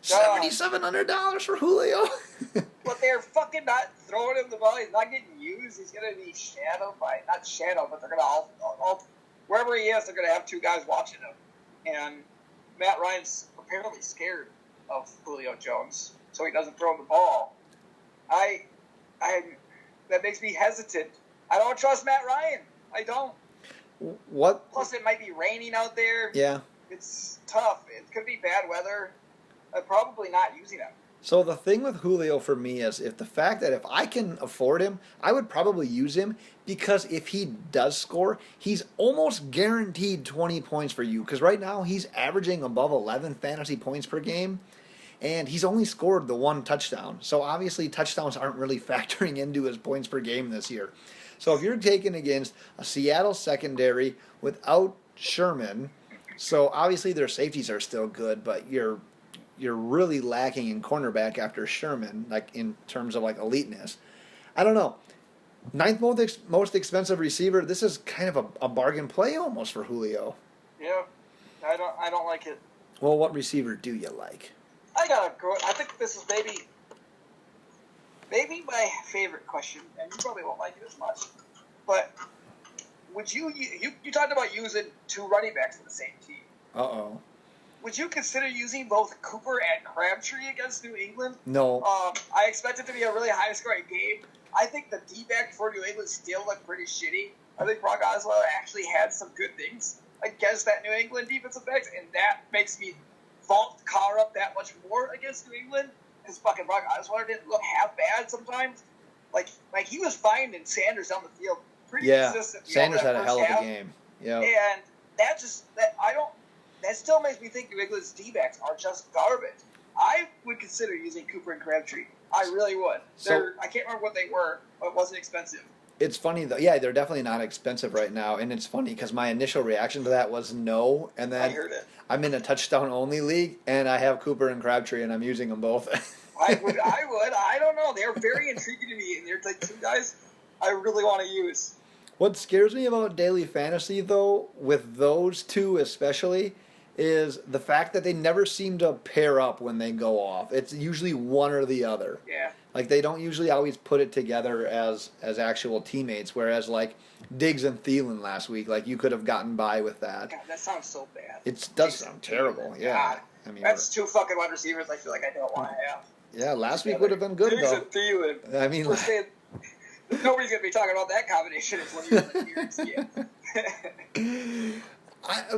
S1: God.
S2: $7,700 for Julio?
S1: But they're fucking not throwing him the ball. He's not getting used. He's going to be shadowed by, not shadowed, but they're going to all wherever he is, they're going to have 2 guys watching him. And Matt Ryan's apparently scared of Julio Jones, so he doesn't throw him the ball. That makes me hesitant. I don't trust Matt Ryan. I don't.
S2: What?
S1: Plus, it might be raining out there.
S2: Yeah.
S1: It's tough. It could be bad weather. I'm probably not using him.
S2: So the thing with Julio for me is if I can afford him, I would probably use him because if he does score, he's almost guaranteed 20 points for you because right now he's averaging above 11 fantasy points per game and he's only scored the one touchdown. So obviously touchdowns aren't really factoring into his points per game this year. So if you're taking against a Seattle secondary without Sherman, so obviously their safeties are still good, but you're really lacking in cornerback after Sherman, like in terms of like eliteness. I don't know. Ninth most expensive receiver. This is kind of a bargain play almost for Julio.
S1: Yeah, I don't like it.
S2: Well, what receiver do you like?
S1: I think this is maybe my favorite question, and you probably won't like it as much. But would you talked about using two running backs on the same team?
S2: Uh-oh.
S1: Would you consider using both Cooper and Crabtree against New England?
S2: No.
S1: I expect it to be a really high-scoring game. I think the D-back for New England still looked pretty shitty. I think Brock Osweiler actually had some good things against that New England defensive backs, and that makes me vault Carr up that much more against New England because fucking Brock Osweiler didn't look half bad sometimes. Like he was finding Sanders down the field pretty consistent.
S2: Sanders had a hell of a game. Yeah.
S1: And that still makes me think New England's D-backs are just garbage. I would consider using Cooper and Crabtree. I really would. I can't remember what they were, but it wasn't expensive.
S2: It's funny though. Yeah, they're definitely not expensive right now, and it's funny because my initial reaction to that was no, and then
S1: I heard it.
S2: I'm in a touchdown only league, and I have Cooper and Crabtree, and I'm using them both.
S1: I would. I don't know. They're very intriguing to me, and they're like two guys I really want to use.
S2: What scares me about daily fantasy though, with those two especially, is the fact that they never seem to pair up when they go off. It's usually one or the other.
S1: Yeah.
S2: Like they don't usually always put it together as actual teammates. Whereas like Diggs and Thielen last week, like you could have gotten by with that.
S1: God, that sounds so bad.
S2: It does sound terrible. Yeah.
S1: God.
S2: I mean,
S1: that's two fucking wide receivers. I feel like I don't want to have.
S2: Yeah, last week would have been good
S1: Diggs
S2: though.
S1: and Thielen.
S2: I mean,
S1: we're saying nobody's gonna be talking about that combination in 20 years. Yeah.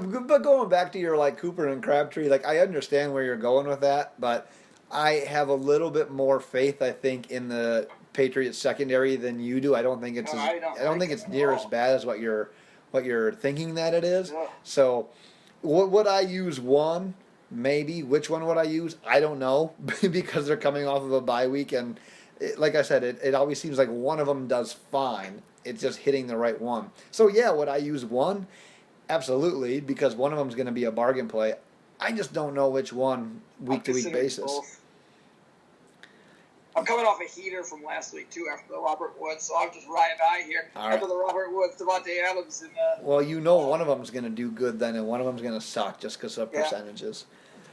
S2: But going back to your like Cooper and Crabtree, like I understand where you're going with that, but I have a little bit more faith, I think, in the Patriots secondary than you do. I don't think it's I don't think it's near as bad as what you're thinking that it is.
S1: Yeah.
S2: So, would I use one? Maybe. Which one would I use? I don't know because they're coming off of a bye week, and like I said, it always seems like one of them does fine. It's just hitting the right one. So yeah, would I use one? Absolutely, because one of them is going to be a bargain play. I just don't know which one week to week basis.
S1: Both. I'm coming off a heater from last week too after the Robert Woods, so I'm just riding high here.
S2: All
S1: after the Robert Woods, Devontae Adams, and
S2: well, you know, one of them is going to do good then, and one of them is going to suck just because of percentages.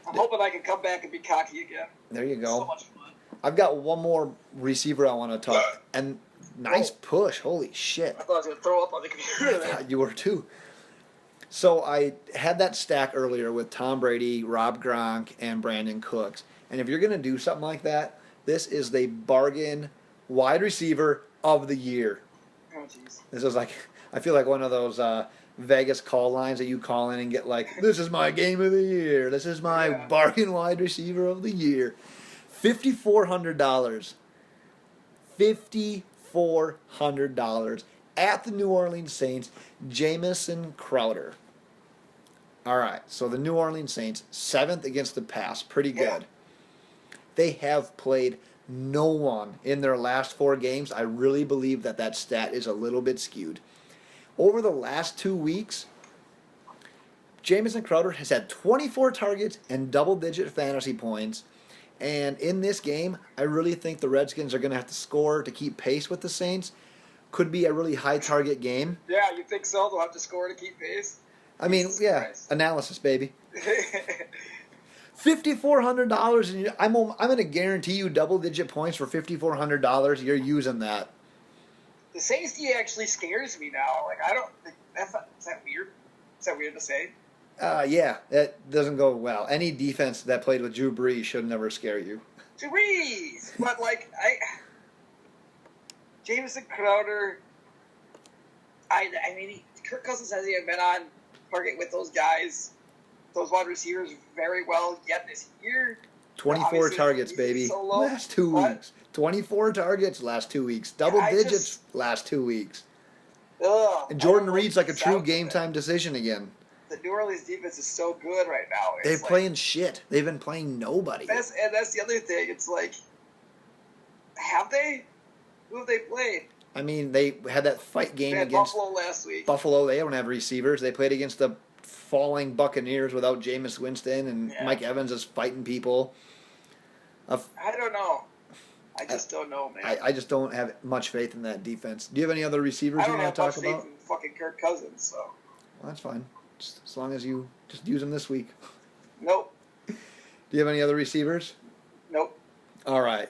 S1: I'm hoping I can come back and be cocky again.
S2: There you go.
S1: So much fun.
S2: I've got one more receiver I want to talk, and nice push. Holy shit!
S1: I thought I was going to throw up on the computer there.
S2: You were too. So I had that stack earlier with Tom Brady, Rob Gronk, and Brandon Cooks. And if you're going to do something like that, this is the bargain wide receiver of the year.
S1: Oh, jeez.
S2: This is like, I feel like one of those Vegas call lines that you call in and get like, this is my game of the year. This is my bargain wide receiver of the year. $5,400. $5,400 at the New Orleans Saints, Jamison Crowder. All right, so the New Orleans Saints, 7th against the pass, pretty good. They have played no one in their last 4 games. I really believe that stat is a little bit skewed. Over the last 2 weeks, Jamison Crowder has had 24 targets and double-digit fantasy points. And in this game, I really think the Redskins are going to have to score to keep pace with the Saints. Could be a really high target game.
S1: Yeah, you think so? They'll have to score to keep pace?
S2: I mean, analysis, baby. $5,400, and I'm going to guarantee you double-digit points for $5,400. You're using that.
S1: The Saints D actually scares me now. Like I don't. Is that weird? Is that weird to say?
S2: Yeah, that doesn't go well. Any defense that played with Drew Brees should never scare you.
S1: Drew Brees, but like Jamison Crowder. I mean, Kirk Cousins hasn't even been on target with those guys those wide receivers very well yet this year.
S2: 24
S1: Obviously,
S2: targets,
S1: he's
S2: baby.
S1: so low.
S2: Last 2
S1: What?
S2: weeks. 24 targets last 2 weeks. Double digits last 2 weeks.
S1: Ugh,
S2: And Jordan
S1: I don't
S2: Reed's
S1: know
S2: like a
S1: what
S2: true
S1: sounds
S2: game
S1: like.
S2: time decision again.
S1: The New Orleans defense is so good right now.
S2: They're
S1: It's like,
S2: playing shit. They've been playing nobody.
S1: that's the other thing. It's like, have they? Who have they played?
S2: I mean, they had that fight
S1: They
S2: game
S1: had
S2: against
S1: Buffalo last week.
S2: Buffalo. They don't have receivers. They played against the falling Buccaneers without Jameis Winston, and
S1: Yeah.
S2: Mike Evans is fighting people.
S1: I don't know. I just don't know, man.
S2: I just don't have much faith in that defense. Do you have any other receivers
S1: I
S2: you
S1: don't
S2: want to
S1: have
S2: talk
S1: much
S2: about?
S1: faith in fucking Kirk Cousins, so.
S2: Well, that's fine. Just as long as you just use them this week.
S1: Nope.
S2: Do you have any other receivers?
S1: Nope.
S2: All right.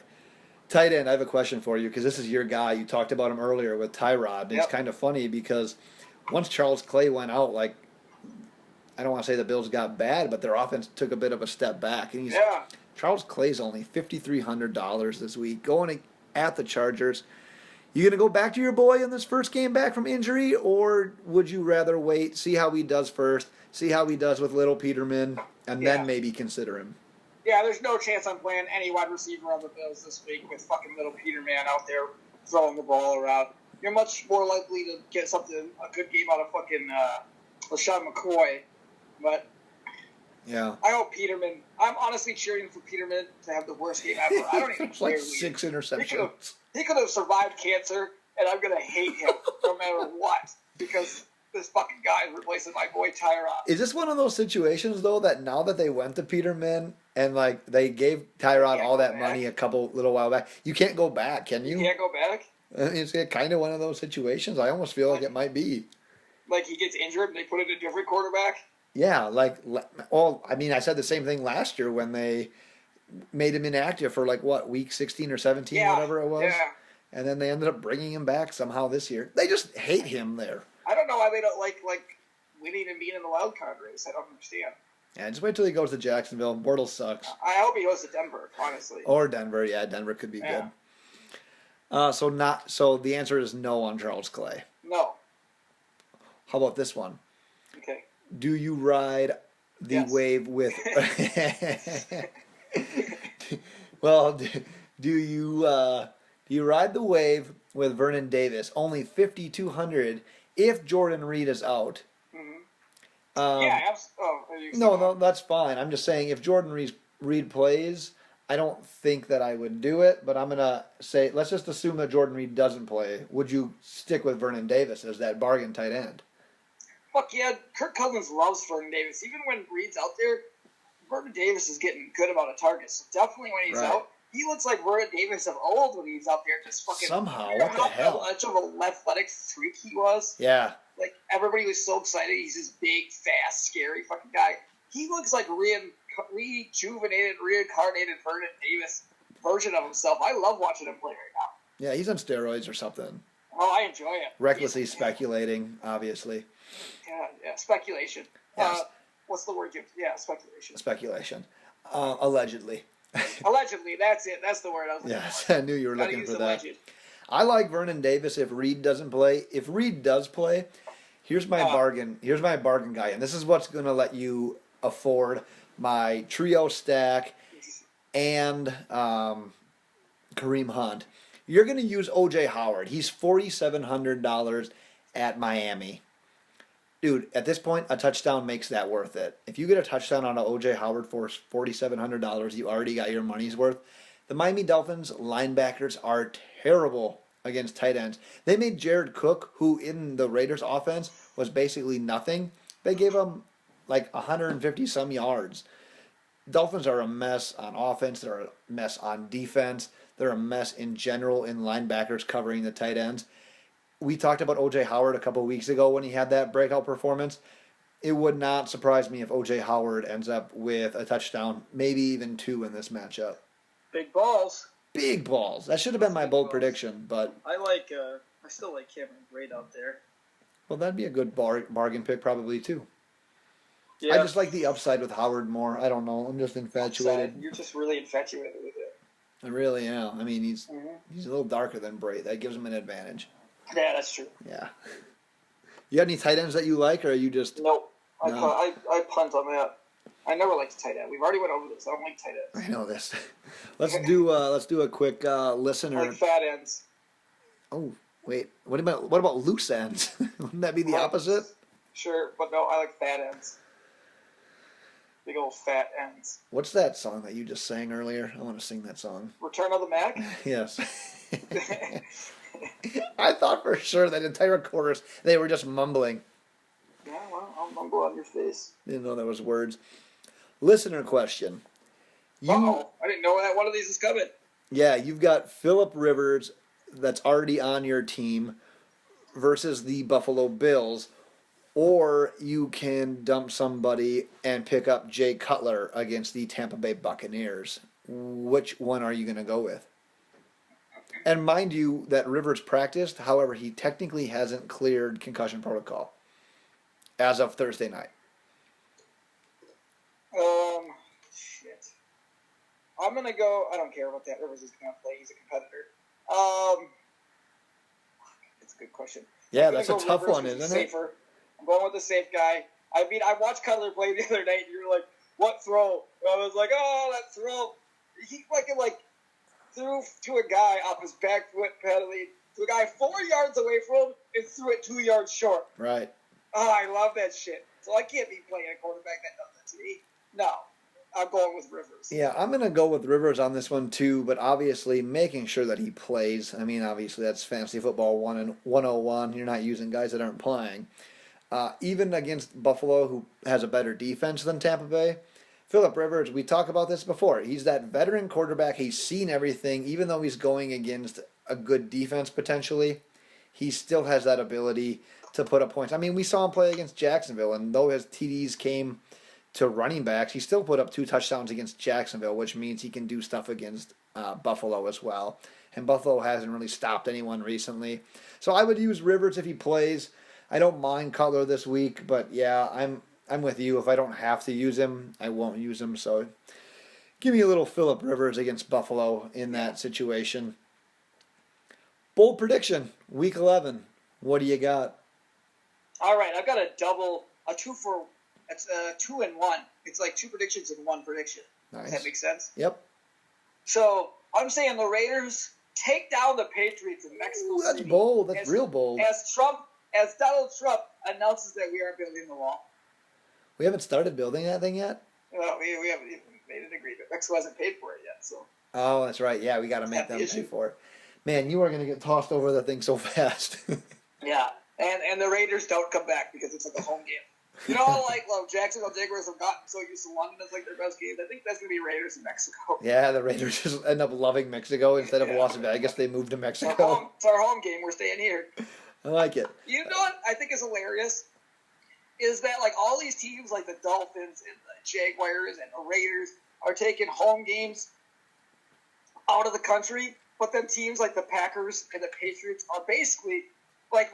S2: Tight end, I have a question for you because this is your guy. You talked about him earlier with Tyrod. And It's
S1: Yep.
S2: kind of funny because once Charles Clay went out, like, I don't want to say the Bills got bad, but their offense took a bit of a step back. And
S1: Yeah.
S2: Charles Clay's only $5,300 this week going at the Chargers. You going to go back to your boy in this first game back from injury, or would you rather wait, see how he does first, see how he does with Little Peterman, and
S1: Yeah.
S2: then maybe consider him?
S1: Yeah, there's no chance I'm playing any wide receiver on the Bills this week with fucking Little Peterman out there throwing the ball around. You're much more likely to get a good game out of fucking LaShawn McCoy. But
S2: Yeah.
S1: I hope Peterman. I'm honestly cheering for Peterman to have the worst game ever. I don't even
S2: It's
S1: care.
S2: like
S1: who he
S2: 6
S1: is.
S2: interceptions.
S1: He could have survived cancer, and I'm gonna hate him no matter what because this fucking guy is replacing my boy Tyrod.
S2: Is this one of those situations though that now that they went to Peterman and like they gave Tyrod
S1: Can't
S2: all
S1: go
S2: that
S1: back.
S2: money a little while back, you can't go back, can
S1: You
S2: you?
S1: can't go back.
S2: It's kind of one of those situations. I almost feel like it might be.
S1: Like he gets injured, and they put in a different quarterback.
S2: Yeah, I mean, I said the same thing last year when they made him inactive for like what, week 16 or 17,
S1: Yeah,
S2: whatever it was,
S1: yeah.
S2: and then they ended up bringing him back somehow this year. They just hate him there.
S1: I don't know why they don't like winning and being in the wild card race. I don't understand.
S2: Yeah, just wait till he goes to Jacksonville. Bortles sucks.
S1: I hope he goes to Denver, honestly.
S2: Or Denver. Yeah, Denver could be
S1: Yeah.
S2: good. So the answer is no on Charles Clay.
S1: No.
S2: How about this one?
S1: Okay.
S2: Do you ride the
S1: Yes.
S2: wave with? Well, do you ride the wave with Vernon Davis? Only 5,200 if Jordan Reed is out.
S1: Mm-hmm. Yeah.
S2: No, that's fine. I'm just saying if Jordan Reed plays, I don't think that I would do it. But I'm gonna say let's just assume that Jordan Reed doesn't play. Would you stick with Vernon Davis as that bargain tight end?
S1: Fuck yeah. Kirk Cousins loves Vernon Davis. Even when Reed's out there, Vernon Davis is getting a good amount of targets. So definitely when he's
S2: Right.
S1: out, he looks like Vernon Davis of old when he's out there. Just fucking
S2: Somehow,
S1: you know
S2: what the
S1: how
S2: hell?
S1: much of an athletic freak he was.
S2: Yeah.
S1: Like everybody was so excited. He's this big, fast, scary fucking guy. He looks like rejuvenated, reincarnated Vernon Davis version of himself. I love watching him play right now.
S2: Yeah, he's on steroids or something.
S1: Oh, I enjoy it.
S2: Recklessly
S1: He's-
S2: speculating, obviously.
S1: Yeah, speculation.
S2: Yes.
S1: What's the word? Yeah, speculation.
S2: Speculation. Allegedly.
S1: Allegedly, that's it. That's the word I was looking
S2: Yes,
S1: for.
S2: I knew you were
S1: Gotta
S2: looking
S1: use
S2: for that.
S1: alleged.
S2: I like Vernon Davis if Reed doesn't play. If Reed does play, here's my bargain. Here's my bargain guy, and this is what's going to let you afford my trio stack and Kareem Hunt. You're going to use O.J. Howard. He's $4,700 at Miami. Dude, at this point, a touchdown makes that worth it. If you get a touchdown on an O.J. Howard for $4,700, you already got your money's worth. The Miami Dolphins linebackers are terrible against tight ends. They made Jared Cook, who in the Raiders offense was basically nothing, they gave him like 150 some yards. Dolphins are a mess on offense. They're a mess on defense. They're a mess in general in linebackers covering the tight ends. We talked about O.J. Howard a couple of weeks ago when he had that breakout performance. It would not surprise me if O.J. Howard ends up with a touchdown, maybe even two in this matchup.
S1: Big balls.
S2: Big balls. That should have been my
S1: Big
S2: bold
S1: balls.
S2: prediction, but
S1: I still like Cameron Braid out there.
S2: well, that'd be a good bargain pick probably too.
S1: Yeah.
S2: I just like the upside with Howard more. I don't know. I'm just infatuated.
S1: You're just really infatuated with it.
S2: I really am. I mean, he's
S1: Mm-hmm.
S2: a little darker than Bray. That gives him an advantage.
S1: Yeah, that's true.
S2: Yeah. You have any tight ends that you like, or are you just
S1: Nope.
S2: No.
S1: I punt on that. I never liked tight end. We've already went over this. I don't like tight ends.
S2: I know this. Let's do a quick listener.
S1: I like fat ends.
S2: Oh wait, what about loose ends? Wouldn't that be the opposite?
S1: Sure, but no, I like fat ends. Big old fat ends.
S2: What's that song that you just sang earlier? I want to sing that song.
S1: Return of the Mac?
S2: Yes. I thought for sure that entire chorus they were just mumbling.
S1: Yeah, well, I'll mumble on your face.
S2: Didn't know that was words. Listener question.
S1: I didn't know that one of these is coming.
S2: Yeah, you've got Phillip Rivers that's already on your team versus the Buffalo Bills. Or you can dump somebody and pick up Jay Cutler against the Tampa Bay Buccaneers. Which one are you going to go with? And mind you that Rivers practiced, however, he technically hasn't cleared concussion protocol as of Thursday night.
S1: Shit. I'm going to go, I don't care about that. Rivers is going to play. He's a competitor. It's a good question.
S2: Yeah, that's a tough one, isn't it?
S1: Safer. I'm going with the safe guy. I mean, I watched Cutler play the other night, and you were like, what throw? I was like, oh, that throw. He fucking, threw to a guy off his back foot penalty, to a guy 4 yards away from him, and threw it 2 yards short.
S2: Right.
S1: Oh, I love that shit. So I can't be playing a quarterback that does that to me. No. I'm going with Rivers.
S2: Yeah, I'm going to go with Rivers on this one, too, but obviously making sure that he plays. I mean, obviously that's fantasy football 101. You're not using guys that aren't playing. Even against Buffalo, who has a better defense than Tampa Bay, Phillip Rivers, we talked about this before. He's that veteran quarterback. He's seen everything. Even though he's going against a good defense potentially, he still has that ability to put up points. I mean, we saw him play against Jacksonville, and though his TDs came to running backs, he still put up 2 touchdowns against Jacksonville, which means he can do stuff against Buffalo as well. And Buffalo hasn't really stopped anyone recently. So I would use Rivers if he plays. I don't mind Cutler this week, but yeah, I'm with you. If I don't have to use him, I won't use him. So give me a little Phillip Rivers against Buffalo in that situation. Bold prediction, Week 11. What do you got?
S1: All right, I've got a 2 and 1. It's like 2 predictions and 1 prediction.
S2: Nice.
S1: Does that make sense?
S2: Yep.
S1: So I'm saying the Raiders take down the Patriots in Mexico
S2: Ooh, that's
S1: City.
S2: bold. That's real bold.
S1: As Donald Trump announces that we are building the wall.
S2: We haven't started building that thing yet?
S1: Well, we haven't even made an agreement. Mexico hasn't paid for it yet, so.
S2: Oh, that's right. Yeah, we got to make them pay for it. Man, you are going to get tossed over the thing so fast.
S1: Yeah, and the Raiders don't come back because it's like a home game. You know how Jacksonville Jaguars have gotten so used to London as like their best games? I think that's going to be Raiders in Mexico.
S2: Yeah, the Raiders just end up loving Mexico. Instead of Las Vegas, they moved to Mexico.
S1: It's our home game. We're staying here.
S2: I like it.
S1: You know what I think is hilarious? Is that all these teams like the Dolphins and the Jaguars and the Raiders are taking home games out of the country, but then teams like the Packers and the Patriots are basically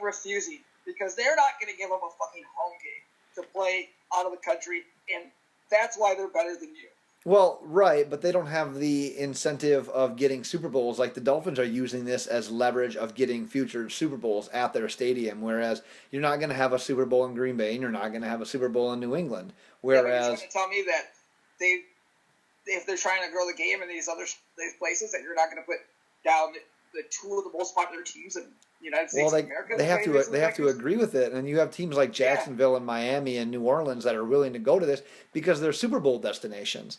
S1: refusing because they're not going to give them a fucking home game to play out of the country, and that's why they're better than you.
S2: Well, right, but they don't have the incentive of getting Super Bowls. Like the Dolphins are using this as leverage of getting future Super Bowls at their stadium, whereas you're not going to have a Super Bowl in Green Bay and you're not going to have a Super Bowl in New England. Whereas
S1: you're trying to tell me that if they're trying to grow the game in these places, that you're not going to put down the 2 of the most popular teams in the United States of America.
S2: They have to agree with it, and you have teams like Jacksonville and Miami and New Orleans that are willing to go to this because they're Super Bowl destinations.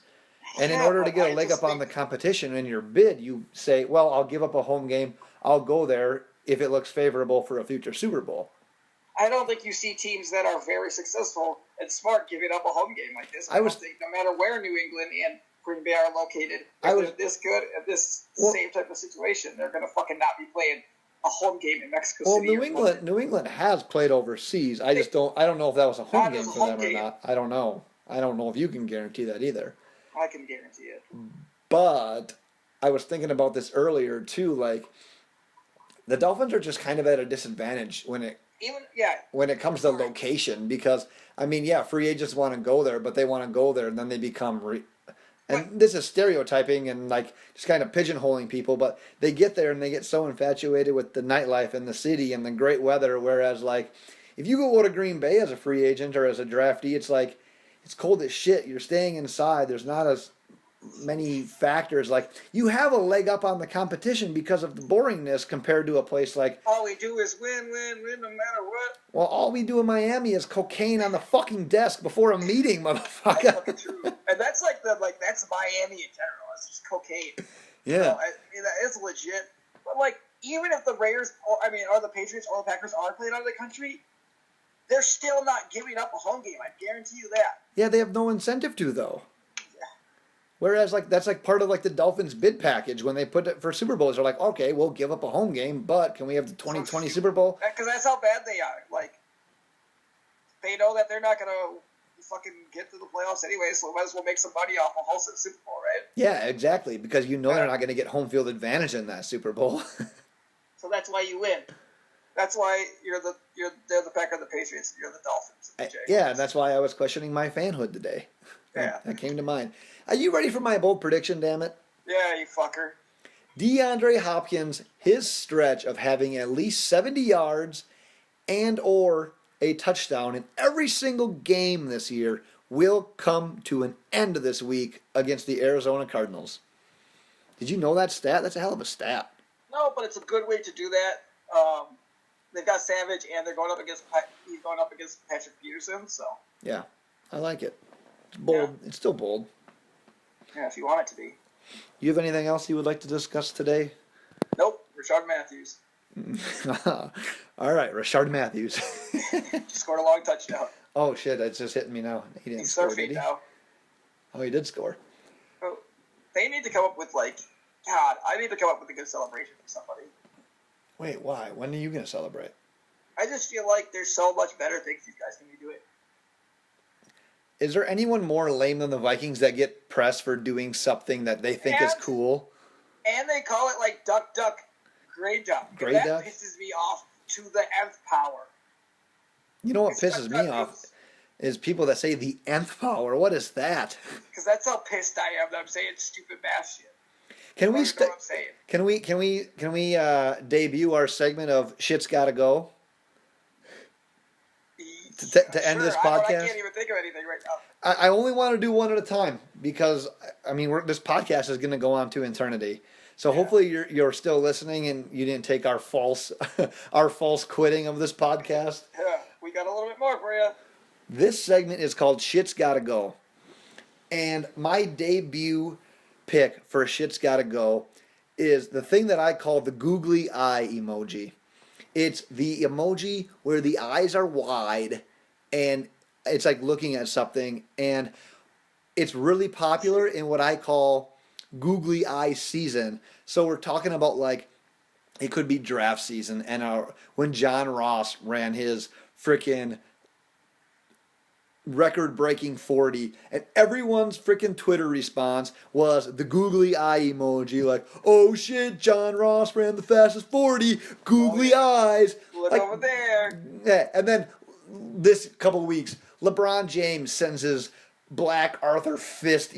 S2: And in order to get a leg up on the competition in your bid, you say, well, I'll give up a home game. I'll go there if it looks favorable for a future Super Bowl.
S1: I don't think you see teams that are very successful and smart giving up a home game like this. I think no matter where New England and Green Bay are located, if they're this good at this same type of situation, they're going to fucking not be playing a home game in Mexico City.
S2: Well, New England has played overseas. I don't know if that was a home game for them or not. I don't know. I don't know if you can guarantee that either.
S1: I can guarantee it.
S2: But I was thinking about this earlier too. The Dolphins are just kind of at a disadvantage when it comes to location because free agents want to go there, but they want to go there and then they become. And this is stereotyping and just kind of pigeonholing people, but they get there and they get so infatuated with the nightlife and the city and the great weather. Whereas if you go to Green Bay as a free agent or as a draftee, it's it's cold as shit. You're staying inside. There's not as many factors. Like, you have a leg up on the competition because of the boringness compared to a place like...
S1: All we do is win, win, win, no matter what.
S2: Well, all we do in Miami is cocaine on the fucking desk before a meeting, motherfucker.
S1: That's fucking true. And that's that's Miami in general. It's just cocaine.
S2: Yeah.
S1: That is legit. But, like, even if the Raiders, or the Patriots or the Packers are playing out of the country, they're still not giving up a home game. I guarantee you that.
S2: Yeah, they have no incentive to, though. Whereas, like, that's like part of like the Dolphins bid package when they put it for Super Bowls. They're like, okay, we'll give up a home game, but can we have the 2020 Super Bowl?
S1: Because that's how bad they are. Like, they know that they're not going to fucking get to the playoffs anyway, so we might as well make some money off of hosting the Super Bowl, right?
S2: Yeah, exactly. Because you know they're not going to get home field advantage in that Super Bowl.
S1: So that's why you win. That's why they're the Packers, the Patriots. You're the Dolphins.
S2: Yeah, and that's why I was questioning my fanhood today.
S1: Yeah,
S2: that came to mind. Are you ready for my bold prediction, damn it?
S1: Yeah, you fucker.
S2: DeAndre Hopkins, his stretch of having at least 70 yards and or a touchdown in every single game this year will come to an end this week against the Arizona Cardinals. Did you know that stat? That's a hell of a stat.
S1: No, but it's a good way to do that. They've got Savage, and they're going up against Patrick Peterson. So
S2: yeah, I like it. It's bold. Yeah. It's still bold.
S1: Yeah, if you want it to be.
S2: You have anything else you would like to discuss today?
S1: Nope. Rashard Matthews.
S2: All right, Rashard Matthews.
S1: He scored a long touchdown.
S2: Oh shit! It's just hitting me now. He didn't score, did he?
S1: Now.
S2: Oh, he did score.
S1: Oh, they need to come up with I need to come up with a good celebration for somebody.
S2: Wait, why? When are you going to celebrate?
S1: I just feel like there's so much better things these guys can be doing.
S2: Is there anyone more lame than the Vikings that get pressed for doing something that they think is cool?
S1: And they call it like duck, duck, gray duck.
S2: Gray
S1: that
S2: duck?
S1: Pisses me off to the nth power.
S2: You know what pisses me off is people that say the nth power. What is that?
S1: Because that's how pissed I am that I'm saying stupid math shit.
S2: Can we debut our segment of Shit's Gotta Go? To end this podcast?
S1: I can't even think of anything right now.
S2: I only want to do one at a time because, this podcast is going to go on to eternity. So hopefully you're still listening and you didn't take our false quitting of this podcast.
S1: Yeah, we got a little bit more for you.
S2: This segment is called Shit's Gotta Go. And my debut pick for Shit's Gotta Go is the thing that I call the googly eye emoji. It's the emoji where the eyes are wide and it's like looking at something, and it's really popular in what I call googly eye season. So we're talking about like it could be draft season and when John Ross ran his freaking record-breaking 40, and everyone's freaking Twitter response was the googly eye emoji, like, oh shit, John Ross ran the fastest 40, googly eyes.
S1: Look
S2: like,
S1: over there.
S2: Yeah, and then this couple of weeks, LeBron James sends his black Arthur Fist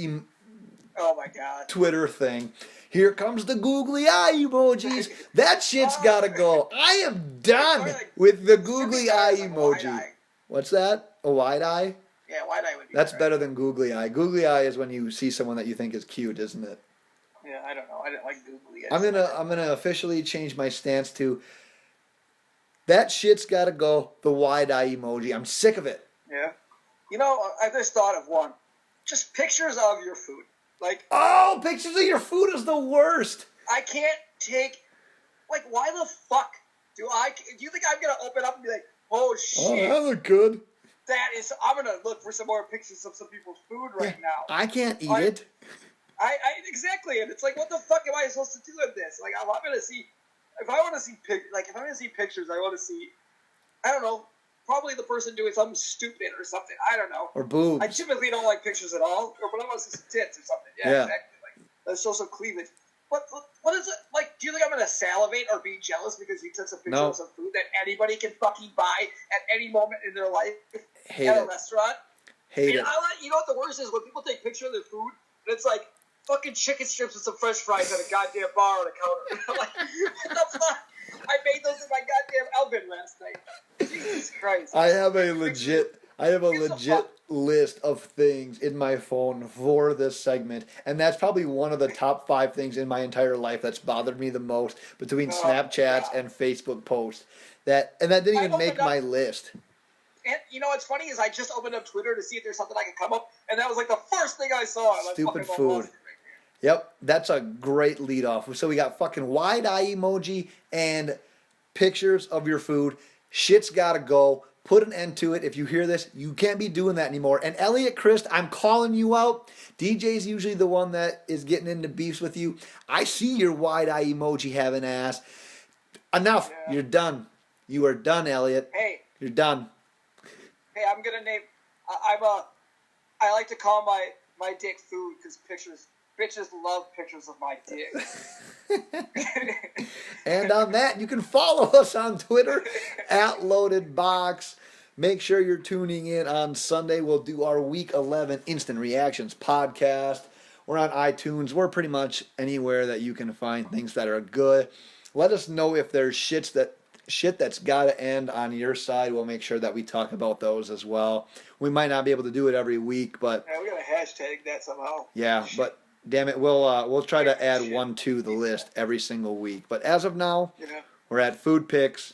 S1: oh my god
S2: Twitter thing. Here comes the googly eye emojis. That shit's gotta go. I am done with the googly eye emoji. What's that? A wide eye?
S1: Yeah, wide eye would be
S2: That's better than googly eye. Googly eye is when you see someone that you think is cute, isn't it?
S1: Yeah, I don't know. I didn't like googly eye.
S2: I'm gonna officially change my stance to that shit's gotta go, the wide eye emoji. I'm sick of it.
S1: Yeah. You know, I just thought of one. Just pictures of your food. Like,
S2: oh, pictures of your food is the worst.
S1: I can't take, why the fuck do you think I'm gonna open up and be like, oh shit.
S2: Oh, that look good.
S1: I'm gonna look for some more pictures of some people's food right now.
S2: I can't eat it.
S1: Exactly, and it's like, what the fuck am I supposed to do with this? Like, I'm gonna see, if I want to see pictures, I want to see, I don't know, probably the person doing something stupid or something. I don't know.
S2: Or boobs.
S1: I typically don't like pictures at all, but I want to see some tits or something. Yeah. Exactly. Like, let's show some cleavage. What is it like? Do you think I'm gonna salivate or be jealous because you took some pictures of some food that anybody can fucking buy at any moment in their life at a restaurant?
S2: Hate it.
S1: You know what the worst is? When people take pictures of their food and it's like fucking chicken strips with some French fries at a goddamn bar on a counter. I'm like, what the fuck? I made those in my goddamn oven last night. Jesus Christ.
S2: I have a legit I have a
S1: Here's the
S2: legit
S1: fuck-
S2: list of things in my phone for this segment, and that's probably one of the top 5 things in my entire life that's bothered me the most between
S1: Oh,
S2: Snapchats
S1: God.
S2: and Facebook posts. That didn't
S1: I
S2: even make
S1: opened up,
S2: my list.
S1: and you know what's funny is I just opened up Twitter to see if there's something I could come up, and that was like the first thing I saw. And I
S2: Stupid
S1: fucking
S2: food.
S1: lost it right
S2: Yep, that's a great lead off. So we got fucking wide eye emoji and pictures of your food. Shit's gotta go. Put an end to it. If you hear this, you can't be doing that anymore. And Elliot Christ, I'm calling you out. DJ's usually the one that is getting into beefs with you. I see your wide eye emoji having ass. Enough.
S1: Yeah.
S2: You're done. You are done, Elliot.
S1: Hey,
S2: You're done.
S1: hey, I'm gonna name. I like to call my dick food because bitches love pictures of my dick.
S2: And on that, you can follow us on Twitter at LoadedBox. Make sure you're tuning in on Sunday. We'll do our Week 11 Instant Reactions podcast. We're on iTunes. We're pretty much anywhere that you can find things that are good. Let us know if there's shit that's got to end on your side. We'll make sure that we talk about those as well. We might not be able to do it every week, but
S1: Yeah, we gotta hashtag that somehow.
S2: yeah, but damn it, we'll try to add one to the list every single week. But as of now,
S1: Yeah.
S2: we're at food pics,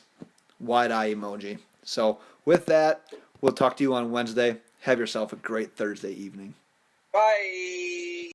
S2: wide eye emoji. So with that, we'll talk to you on Wednesday. Have yourself a great Thursday evening.
S1: Bye.